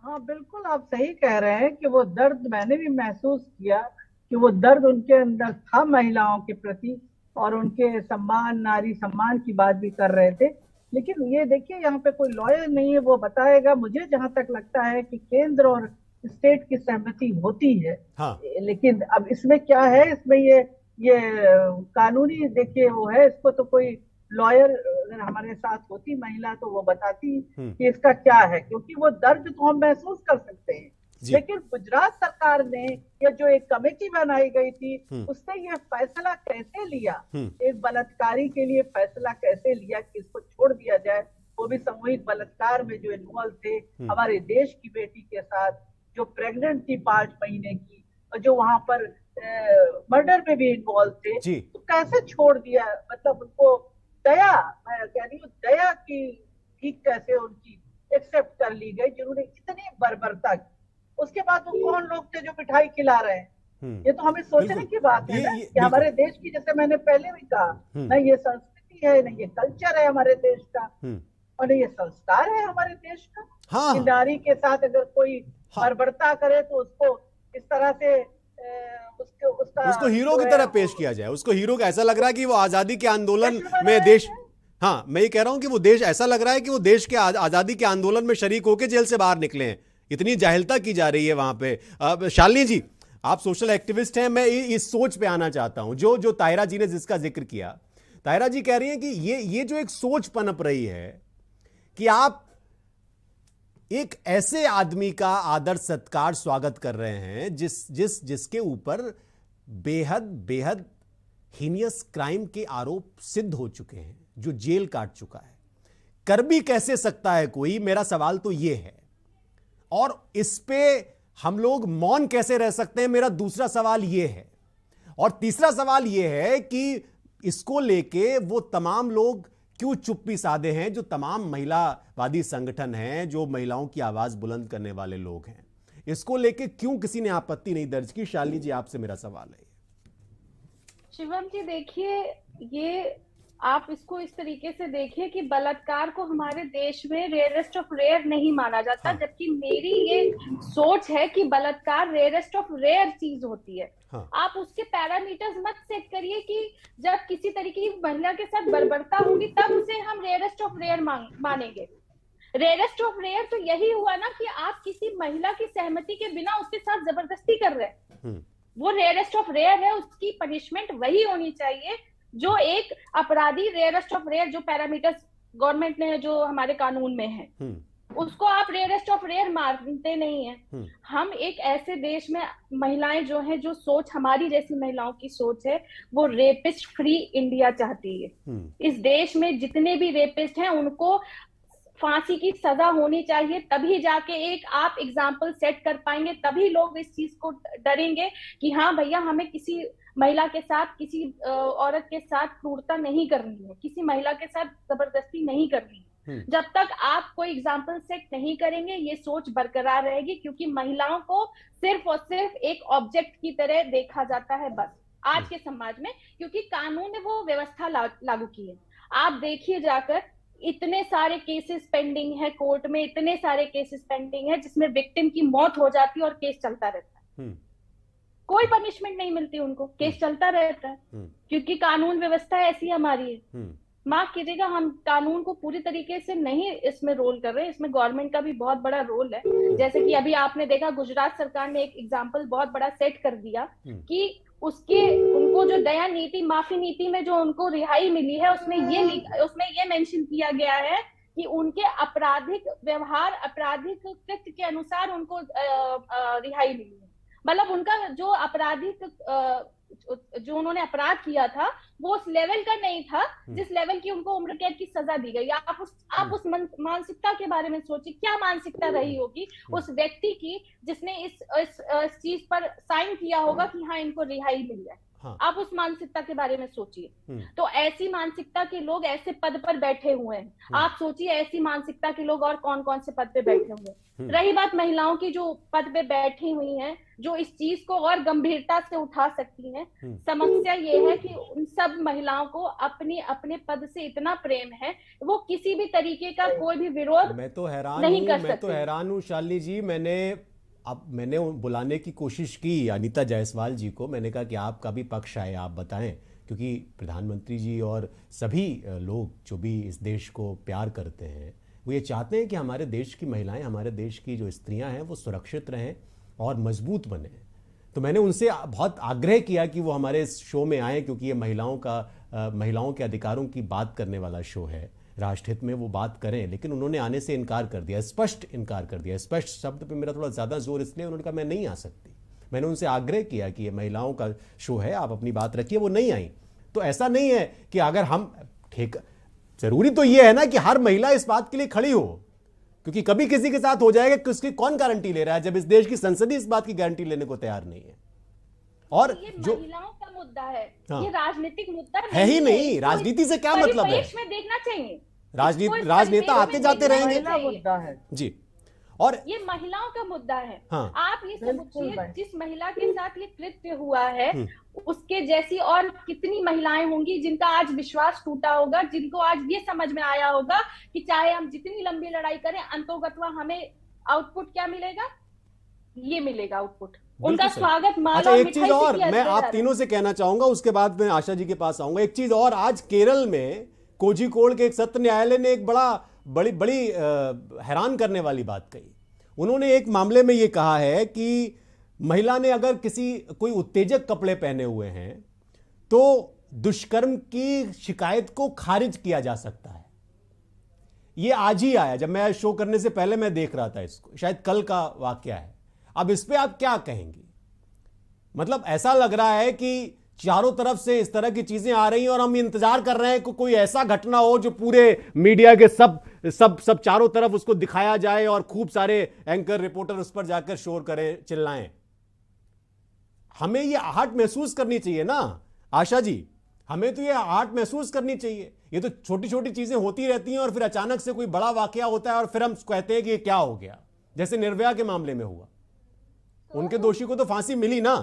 हाँ बिल्कुल, आप सही कह रहे हैं कि वो दर्द मैंने भी महसूस किया, कि वो दर्द उनके अंदर था महिलाओं के प्रति, और उनके सम्मान, नारी सम्मान की बात भी कर रहे थे। लेकिन ये देखिए, यहाँ पे कोई लॉयर नहीं है, वो बताएगा। मुझे जहां तक लगता है कि केंद्र और स्टेट की सहमति होती है। हाँ। लेकिन अब इसमें क्या है, इसमें ये कानूनी देखिए वो है, इसको तो कोई लॉयर अगर हमारे साथ होती महिला तो वो बताती कि इसका क्या है, क्योंकि वो दर्द तो हम महसूस कर सकते हैं। लेकिन गुजरात सरकार ने ये जो एक कमेटी बनाई गई थी, उसने ये फैसला कैसे लिया, एक बलात्कारी के लिए फैसला कैसे लिया कि इसको छोड़ दिया जाए, वो भी सामूहिक बलात्कार में जो इन्वॉल्व थे, हमारे देश की बेटी के साथ जो प्रेग्नेंट थी 5 महीने की, और जो वहां पर मर्डर में भी इन्वॉल्व थे, तो कैसे छोड़ दिया। मतलब उनको दया, मैं कह रही हूँ दया की ठीक कैसे उनकी एक्सेप्ट कर ली गई, जिन्होंने इतनी बर्बरता की। उसके बाद वो कौन लोग थे जो मिठाई खिला रहे हैं? ये तो हमें सोचने की बात है ना, कि हमारे देश की, जैसे मैंने पहले भी कहा, न ये संस्कृति है, न ये कल्चर है हमारे देश का, और न ये संस्कार है हमारे देश का। हाँ। कि नारी के साथ अगर कोई बर्बरता करे तो उसको इस तरह से उसको हीरो की तरह पेश किया जाए। उसको हीरो का ऐसा लग रहा है कि वो आजादी के आंदोलन में देश, हाँ मैं ये कह रहा हूं कि वो देश, ऐसा लग रहा है कि वो देश के आजादी के आंदोलन में शरीक होकर जेल से बाहर निकले हैं। इतनी जाहिलता की जा रही है वहां पे। शालिनी जी, आप सोशल एक्टिविस्ट हैं, मैं इस सोच पे आना चाहता हूं जो ताहिरा जी ने जिसका जिक्र किया। ताहिरा जी कह रही हैं कि ये जो एक सोच पनप रही है कि आप एक ऐसे आदमी का आदर सत्कार स्वागत कर रहे हैं जिसके ऊपर बेहद हीनियस क्राइम के आरोप सिद्ध हो चुके हैं, जो जेल काट चुका है। कर भी कैसे सकता है कोई, मेरा सवाल तो यह है। और इस पे हम लोग मौन कैसे रह सकते हैं, मेरा दूसरा सवाल यह है। और तीसरा सवाल यह है कि इसको लेके वो तमाम लोग क्यों चुप्पी साधे हैं, जो तमाम महिलावादी संगठन हैं, जो महिलाओं की आवाज बुलंद करने वाले लोग हैं। इसको लेके क्यों किसी ने आपत्ति नहीं दर्ज की? शालिनी जी, आपसे मेरा सवाल है। शिवम जी, देखिए, ये आप इसको इस तरीके से देखिए कि बलात्कार को हमारे देश में रेयरेस्ट ऑफ रेयर नहीं माना जाता। हाँ। जबकि मेरी ये सोच है कि बलात्कार रेयरेस्ट ऑफ रेयर चीज होती है। हाँ। आप उसके पैरामीटर्स मत सेट करिए कि जब किसी तरीके की महिला के साथ बर्बरता होगी तब उसे हम रेयरेस्ट ऑफ रेयर मानेंगे। रेयरेस्ट ऑफ रेयर तो यही हुआ ना कि आप किसी महिला की सहमति के बिना उसके साथ जबरदस्ती कर रहे हैं, वो रेयरेस्ट ऑफ रेयर है। उसकी पनिशमेंट वही होनी चाहिए जो एक अपराधी, रेयरेस्ट ऑफ रेयर जो पैरामीटर्स गवर्नमेंट ने, जो हमारे कानून में है, उसको आप रेयरेस्ट ऑफ रेयर मानते नहीं है। हम एक ऐसे देश में महिलाएं जो हैं, जो सोच हमारी जैसी महिलाओं की सोच है, वो रेपिस्ट फ्री इंडिया चाहती है। इस देश में जितने भी रेपिस्ट हैं उनको फांसी की सजा होनी चाहिए, तभी जाके एक आप एग्जाम्पल सेट कर पाएंगे, तभी लोग इस चीज को डरेंगे कि हाँ भैया, हमें किसी महिला के साथ, किसी औरत के साथ क्रूरता नहीं करनी है, किसी महिला के साथ जबरदस्ती नहीं करनी है। जब तक आप कोई एग्जाम्पल सेट नहीं करेंगे, ये सोच बरकरार रहेगी, क्योंकि महिलाओं को सिर्फ और सिर्फ एक ऑब्जेक्ट की तरह देखा जाता है बस आज के समाज में, क्योंकि कानून ने वो व्यवस्था लागू की है। आप देखिए जाकर, इतने सारे केसेस पेंडिंग है कोर्ट में, इतने सारे केसेस पेंडिंग है जिसमें विक्टिम की मौत हो जाती है और केस चलता रहता है। कोई पनिशमेंट नहीं मिलती उनको, केस चलता रहता है, क्योंकि कानून व्यवस्था ऐसी हमारी है। माफ कीजिएगा, हम कानून को पूरी तरीके से नहीं इसमें रोल कर रहे हैं, इसमें गवर्नमेंट का भी बहुत बड़ा रोल है। जैसे कि अभी आपने देखा गुजरात सरकार ने एक एग्जाम्पल बहुत बड़ा सेट कर दिया कि उनको जो दया नीति, माफी नीति में जो उनको रिहाई मिली है, उसमें ये मेंशन किया गया है कि उनके आपराधिक व्यवहार, आपराधिक कृत्य के अनुसार उनको रिहाई मिली है। मतलब उनका जो आपराधिक जो उन्होंने अपराध किया था वो उस लेवल का नहीं था जिस लेवल की उनको उम्र कैद की सजा दी गई। आप उस मानसिकता के बारे में सोचिए, क्या मानसिकता रही होगी उस व्यक्ति की जिसने इस चीज पर साइन किया होगा कि हाँ इनको रिहाई मिल जाए। हाँ। आप उस मानसिकता के बारे में सोचिए। तो ऐसी मानसिकता के लोग ऐसे पद पर बैठे हुए हैं। आप सोचिए ऐसी मानसिकता के लोग और कौन कौन से पद पे बैठे हुए हैं। रही बात महिलाओं की जो पद पे बैठी हुई हैं, जो इस चीज को और गंभीरता से उठा सकती हैं, समस्या ये है कि उन सब महिलाओं को अपने पद से इतना प्रेम है, वो किसी भी तरीके का कोई भी विरोध मैं तो हैरान नहीं कर सकती। मैं तो हैरान हूँ शालिनी जी। मैंने बुलाने की कोशिश की अनीता जायसवाल जी को। मैंने कहा कि आपका भी पक्ष आए, आप बताएं, क्योंकि प्रधानमंत्री जी और सभी लोग जो भी इस देश को प्यार करते हैं वो ये चाहते हैं कि हमारे देश की महिलाएं, हमारे देश की जो स्त्रियां हैं वो सुरक्षित रहें और मजबूत बने। तो मैंने उनसे बहुत आग्रह किया कि वो हमारे इस शो में आएँ, क्योंकि ये महिलाओं के अधिकारों की बात करने वाला शो है, राष्ट्रहित में वो बात करें। लेकिन उन्होंने आने से इनकार कर दिया, स्पष्ट इनकार कर दिया। स्पष्ट शब्द पे मेरा थोड़ा ज़्यादा जोर इसलिए, उन्होंने कहा मैं नहीं आ सकती। मैंने उनसे आग्रह किया कि ये महिलाओं का शो है, आप अपनी बात रखिए, वो नहीं आई। तो ऐसा नहीं है कि अगर हम जरूरी तो ये है ना कि हर महिला इस बात के लिए खड़ी हो, क्योंकि कभी किसी के साथ हो जाएगा कि उसकी कौन गारंटी ले रहा है, जब इस देश की संसद ही इस बात की गारंटी लेने को तैयार नहीं है। और ये जो महिलाओं का मुद्दा है, हाँ, ये राजनीतिक मुद्दा है ही नहीं। राजनीति से क्या मतलब है? में देखना चाहिए। राजनेता आते जाते रहेंगे मुद्दा है जी, और ये महिलाओं का मुद्दा है। हाँ, आप ये सोचिए जिस महिला के साथ ये कृत्य हुआ है उसके जैसी और कितनी महिलाएं होंगी जिनका आज विश्वास टूटा होगा, जिनको आज ये समझ में आया होगा कि चाहे हम जितनी लंबी लड़ाई करें, अंतोगत्वा हमें आउटपुट क्या मिलेगा, ये मिलेगा आउटपुट। उनका स्वागत माला। अच्छा, एक चीज और मैं आप तीनों से कहना चाहूंगा, उसके बाद मैं आशा जी के पास आऊंगा। एक चीज और, आज केरल में कोझिकोड के एक सत्र न्यायालय ने एक बड़ी हैरान करने वाली बात कही। उन्होंने एक मामले में ये कहा है कि महिला ने अगर कोई उत्तेजक कपड़े पहने हुए हैं तो दुष्कर्म की शिकायत को खारिज किया जा सकता है। ये आज ही आया, जब मैं शो करने से पहले मैं देख रहा था इसको, शायद कल का वाकया है। अब इस पे आप क्या कहेंगी? मतलब ऐसा लग रहा है कि चारों तरफ से इस तरह की चीजें आ रही हैं और हम इंतजार कर रहे हैं कि कोई ऐसा घटना हो जो पूरे मीडिया के सब चारों तरफ उसको दिखाया जाए और खूब सारे एंकर रिपोर्टर उस पर जाकर शोर करें, चिल्लाएं। हमें ये आहट महसूस करनी चाहिए ना आशा जी, हमें तो ये आहट महसूस करनी चाहिए। ये तो छोटी छोटी चीजें होती रहती हैं और फिर अचानक से कोई बड़ा वाकया होता है और फिर हम कहते हैं कि ये क्या हो गया। जैसे निर्भया के मामले में हुआ, उनके दोषी को तो फांसी मिली ना।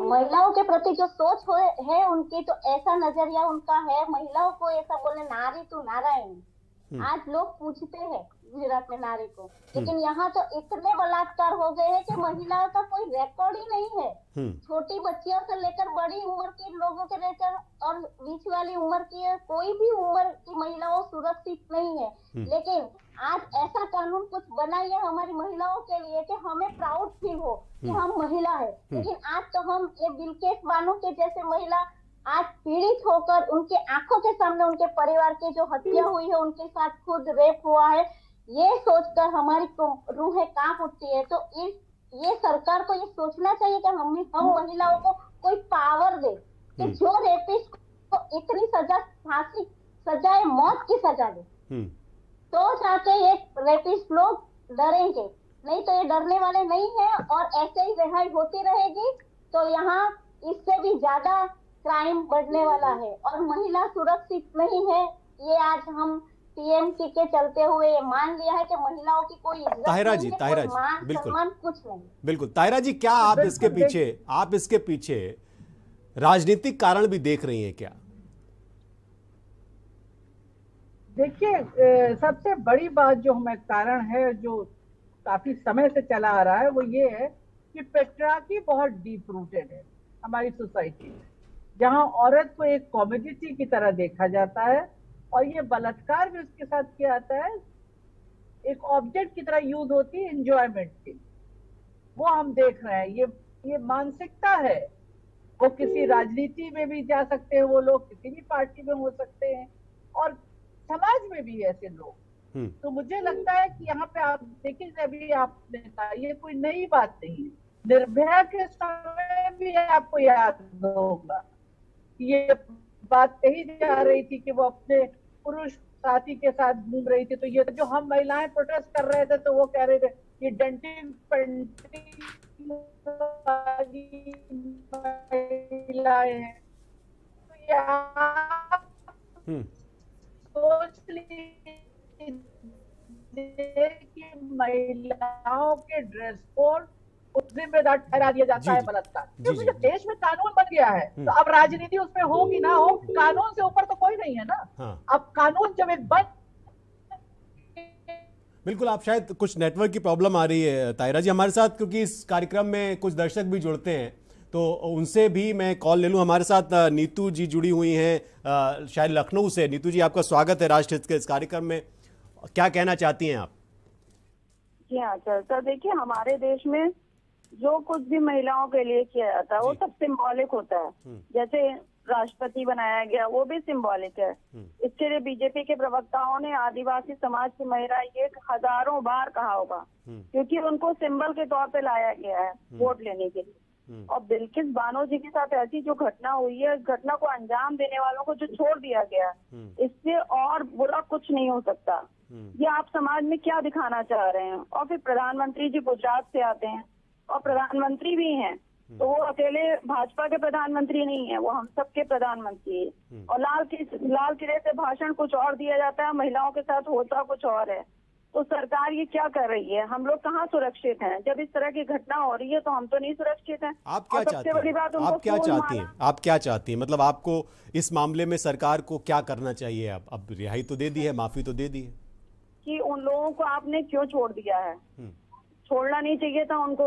महिलाओं के प्रति जो सोच है उनकी, तो ऐसा नजरिया उनका है, महिलाओं को ऐसा बोले नारी तू नारायण। आज लोग पूछते हैं गुजरात में नारी को, लेकिन यहाँ तो इतने बलात्कार हो गए हैं कि महिलाओं का कोई रिकॉर्ड ही नहीं है। छोटी बच्चियों से लेकर बड़ी उम्र के लोगों के लेकर और बीच वाली उम्र की, कोई भी उम्र की महिलाओं सुरक्षित नहीं है। लेकिन आज ऐसा कानून कुछ बनाइए हमारी महिलाओं के लिए कि हमें प्राउड फील हो कि हम महिला है। लेकिन आज तो हम ये बिल्किस बानो के जैसे महिला आज पीड़ित होकर उनके आंखों के सामने उनके परिवार की जो हत्या हुई है, उनके साथ खुद रेप हुआ है, ये सोचकर हमारी रूहें कांप उठती है। तो ये सरकार को ये सोचना चाहिए कि हम महिलाओं को कोई पावर दे कि जो रेपिस्ट को इतनी सजा, फांसी सजाए, मौत की सजा दे, तो जाके ये रेपिस्ट लोग डरेंगे। नहीं तो ये डरने वाले नहीं है और ऐसे ही रिहाई होती रहेगी तो यहाँ इससे भी ज्यादा क्राइम बढ़ने वाला है और महिला सुरक्षित नहीं है। ये आज हम टीएमसी के चलते हुए मान लिया है कि महिलाओं की कोई इज्जत ताहिरा जी, बिल्कुल कुछ नहीं। बिल्कुल ताहिरा जी, क्या आप इसके पीछे राजनीतिक कारण भी देख रही हैं क्या? देखिए, सबसे बड़ी बात जो हमें कारण है, जो काफी समय से चला आ रहा है वो ये है कि पेट्रियार्की बहुत डीप रूटेड है हमारी सोसाइटी में, जहाँ औरत को एक कॉमोडिटी की तरह देखा जाता है और ये बलात्कार भी उसके साथ किया जाता है, एक ऑब्जेक्ट की तरह यूज होती है एंजॉयमेंट की। वो हम देख रहे हैं, ये मानसिकता है। वो किसी राजनीति में भी जा सकते हैं, वो लोग किसी भी पार्टी में हो सकते हैं और समाज में भी ऐसे लोग। तो मुझे लगता है कि यहाँ पे आप देखिए, अभी आपने कहा ये कोई नई बात नहीं है। निर्भया के समय भी आपको याद होगा ये बात कही जा रही थी कि वो अपने पुरुष साथी के साथ घूम रही थी। तो ये जो हम महिलाएं प्रोटेस्ट कर रहे थे तो वो कह रहे थे ये डेंटिंग पेंटिंग महिलाएं हैं। तो ये आप सोच लीजिए कि महिलाओं के ड्रेस कोड जिम्मेदार ठहरा दिया जाता है बलात्कार, क्योंकि जब देश में कानून बन गया है तो अब राजनीति उसमें हो कि ना हो, कानून से ऊपर तो कोई नहीं है ना। अब कानून जब एक बन बिल्कुल। आप शायद कुछ नेटवर्क की प्रॉब्लम आ रही है तायरा जी हमारे साथ, क्योंकि इस कार्यक्रम में कुछ दर्शक भी जुड़ते हैं तो उनसे भी मैं कॉल ले लूं। हमारे साथ नीतू जी जुड़ी हुई हैं शायद लखनऊ से। नीतू जी आपका स्वागत है राष्ट्रहित के इस कार्यक्रम में, क्या कहना चाहती हैं आप? जी हाँ सर, देखिए हमारे देश में जो कुछ भी महिलाओं के लिए किया जाता है वो सब सिंबॉलिक होता है। जैसे राष्ट्रपति बनाया गया वो भी सिंबॉलिक है। इसके लिए बीजेपी के प्रवक्ताओं ने आदिवासी समाज की महिला ये हजारों बार कहा होगा, क्योंकि उनको सिंबल के तौर पे लाया गया है वोट लेने के लिए। और बिल्किस बानो जी के साथ ऐसी जो घटना हुई है, इस घटना को अंजाम देने वालों को जो छोड़ दिया गया, इससे और बुरा कुछ नहीं हो सकता। ये आप समाज में क्या दिखाना चाह रहे हैं? और फिर प्रधानमंत्री जी गुजरात से आते हैं और प्रधानमंत्री भी हैं, तो वो अकेले भाजपा के प्रधानमंत्री नहीं है, वो हम सबके प्रधानमंत्री है। और लाल किले से भाषण कुछ और दिया जाता है, महिलाओं के साथ होता कुछ और है। तो सरकार ये क्या कर रही है? हम लोग कहाँ सुरक्षित हैं? जब इस तरह की घटना हो रही है तो हम तो नहीं सुरक्षित हैं। आप क्या चाहती हैं? आप क्या चाहती हैं? आप क्या चाहती हैं? मतलब आपको इस मामले में सरकार को क्या करना चाहिए? अब रिहाई तो दे दी है, माफी तो दे दी है, कि उन लोगों को आपने क्यों छोड़ दिया है? छोड़ना नहीं चाहिए था उनको,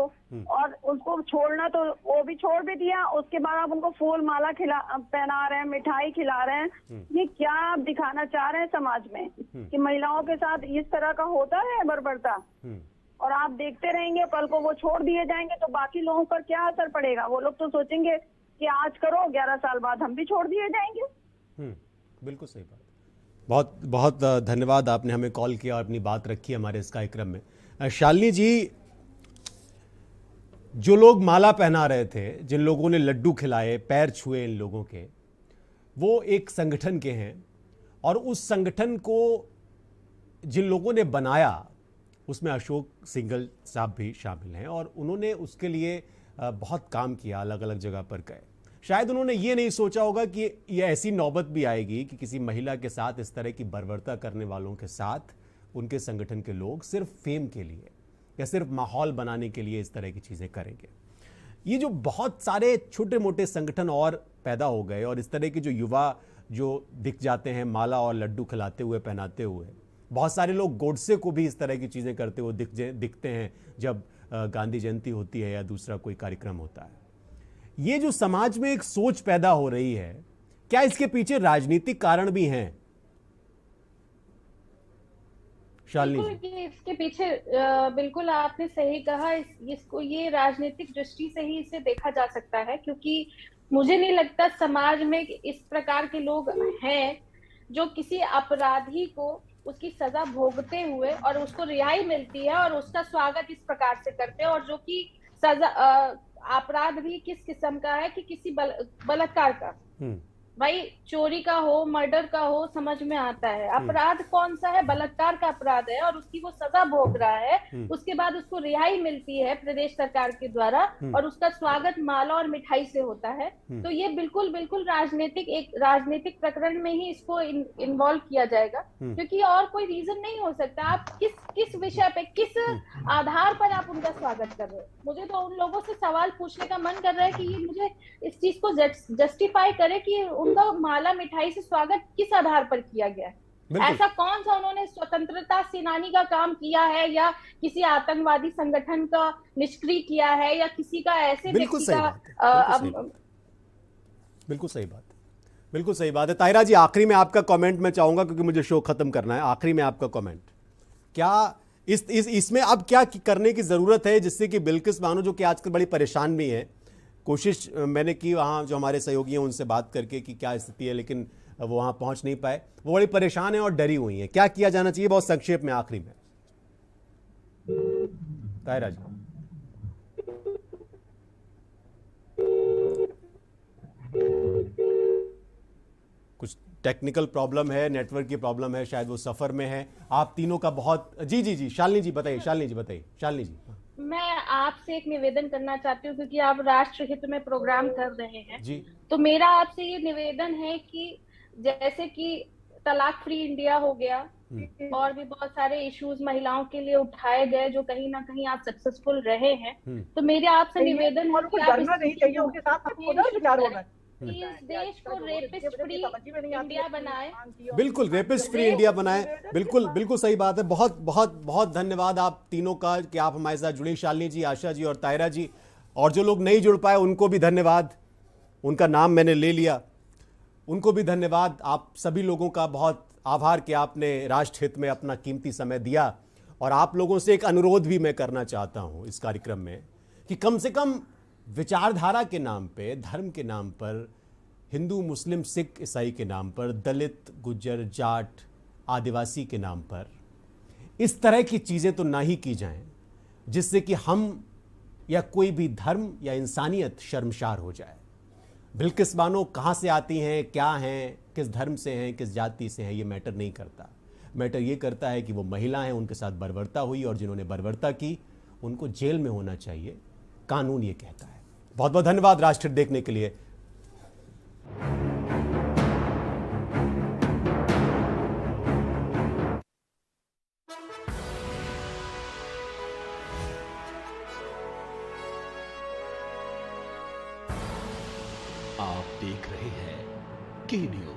और उसको छोड़ना तो वो भी छोड़ भी दिया, उसके बाद आप उनको फूल माला पहना रहे हैं, मिठाई खिला रहे हैं। ये क्या आप दिखाना चाह रहे हैं समाज में कि महिलाओं के साथ इस तरह का होता है बर्बरता? और आप देखते रहेंगे, कल को वो छोड़ दिए जाएंगे तो बाकी लोगों पर क्या असर पड़ेगा? वो लोग तो सोचेंगे कि आज करो, 11 साल बाद हम भी छोड़ दिए जाएंगे। बिल्कुल सही बात। बहुत बहुत धन्यवाद, आपने हमें कॉल किया और अपनी बात रखी हमारे इस कार्यक्रम में। शालिनी जी, जो लोग माला पहना रहे थे, जिन लोगों ने लड्डू खिलाए, पैर छुए इन लोगों के, वो एक संगठन के हैं और उस संगठन को जिन लोगों ने बनाया उसमें अशोक सिंघल साहब भी शामिल हैं और उन्होंने उसके लिए बहुत काम किया, अलग अलग जगह पर गए। शायद उन्होंने ये नहीं सोचा होगा कि ये ऐसी नौबत भी आएगी कि किसी महिला के साथ इस तरह की बर्बरता करने वालों के साथ उनके संगठन के लोग सिर्फ फेम के लिए या सिर्फ माहौल बनाने के लिए इस तरह की चीज़ें करेंगे। ये जो बहुत सारे छोटे मोटे संगठन और पैदा हो गए और इस तरह के जो युवा जो दिख जाते हैं माला और लड्डू खिलाते हुए, पहनाते हुए, बहुत सारे लोग गोडसे को भी इस तरह की चीज़ें करते हुए दिखते हैं जब गांधी जयंती होती है या दूसरा कोई कार्यक्रम होता है। ये जो समाज में एक सोच पैदा हो रही है, क्या इसके पीछे राजनीतिक कारण भी हैं? इसके पीछे बिल्कुल आपने सही कहा, इसको ये राजनीतिक दृष्टि से ही इसे देखा जा सकता है, क्योंकि मुझे नहीं लगता समाज में इस प्रकार के लोग हैं जो किसी अपराधी को उसकी सजा भोगते हुए और उसको रिहाई मिलती है और उसका स्वागत इस प्रकार से करते हैं, और जो कि सजा अपराध भी किस किस्म का है कि किसी बलात्कार का, भाई चोरी का हो, मर्डर का हो, समझ में आता है। अपराध कौन सा है? बलात्कार का अपराध है और उसकी वो सजा भोग रहा है, उसके बाद उसको रिहाई मिलती है प्रदेश सरकार के द्वारा और उसका स्वागत माला और मिठाई से होता है। तो ये बिल्कुल एक राजनीतिक प्रकरण में ही इसको इन्वॉल्व किया जाएगा, क्योंकि और कोई रीजन नहीं हो सकता। आप किस विषय पे, किस आधार पर आप उनका स्वागत कर रहे हो? मुझे तो उन लोगों से सवाल पूछने का मन कर रहा है कि ये मुझे इस चीज को जस्टिफाई करे कि उनका माला मिठाई से स्वागत किस आधार पर किया गया है। ऐसा कौन सा उन्होंने स्वतंत्रता सेनानी का काम किया है, या किसी आतंकवादी संगठन का निष्क्रिय किया है, या किसी का ऐसे बिल्कुल व्यक्ति सही का बात है, बिल्कुल सही बात है, बिल्कुल सही बात है। ताहिरा जी, आखिरी में आपका कमेंट मैं चाहूंगा, क्योंकि मुझे शो खत्म करना है। आखिरी में आपका कमेंट, क्या इसमें अब क्या करने की जरूरत है जिससे कि बिल्किस बानो, जो कि आजकल बड़ी परेशान भी है, कोशिश मैंने की वहाँ जो हमारे सहयोगी हैं उनसे बात करके कि क्या स्थिति है, लेकिन वो वहाँ पहुँच नहीं पाए, वो बड़ी परेशान है और डरी हुई हैं। क्या किया जाना चाहिए, बहुत संक्षेप में आखिरी में ताहिरा जी? कुछ टेक्निकल प्रॉब्लम है, नेटवर्क की प्रॉब्लम है, शायद वो सफर में है। आप तीनों का बहुत जी शालिनी जी बताइए, शालिनी जी। मैं आपसे एक निवेदन करना चाहती हूँ, क्योंकि आप राष्ट्र हित में प्रोग्राम कर रहे हैं जी। तो मेरा आपसे ये निवेदन है कि जैसे कि तलाक फ्री इंडिया हो गया, और भी बहुत सारे इश्यूज महिलाओं के लिए उठाए गए जो कहीं ना कहीं आप सक्सेसफुल रहे हैं, तो मेरे आपसे निवेदन है कि आप नहीं चाहिए, उनके साथ आपको ना विचार होगा कि इस देश को रेपिस्ट फ्री इंडिया बनाए। बिल्कुल, रेपिस्ट फ्री इंडिया बनाए, बिल्कुल सही बात है। बहुत बहुत बहुत धन्यवाद आप तीनों का कि आप हमारे साथ जुड़ी, शालिनी जी, आशा जी और ताहिरा जी। और जो लोग नहीं जुड़ पाए उनको भी धन्यवाद, उनका नाम मैंने ले लिया, उनको भी धन्यवाद। आप सभी लोगों का बहुत आभार कि आपने राष्ट्र हित में अपना कीमती समय दिया। और आप लोगों से एक अनुरोध भी मैं करना चाहता हूं इस कार्यक्रम में कि कम से कम विचारधारा के नाम पे, धर्म के नाम पर, हिंदू, मुस्लिम, सिख, ईसाई के नाम पर, दलित, गुज्जर, जाट, आदिवासी के नाम पर इस तरह की चीज़ें तो ना ही की जाएं जिससे कि हम या कोई भी धर्म या इंसानियत शर्मशार हो जाए। बिल्किस बानो कहाँ से आती हैं, क्या हैं, किस धर्म से हैं, किस जाति से हैं, ये मैटर नहीं करता। मैटर ये करता है कि वो महिला हैं, उनके साथ बर्बरता हुई, और जिन्होंने बर्बरता की उनको जेल में होना चाहिए, कानून ये कहता है। बहुत बहुत धन्यवाद राष्ट्र देखने के लिए। आप देख रहे हैं के न्यूज।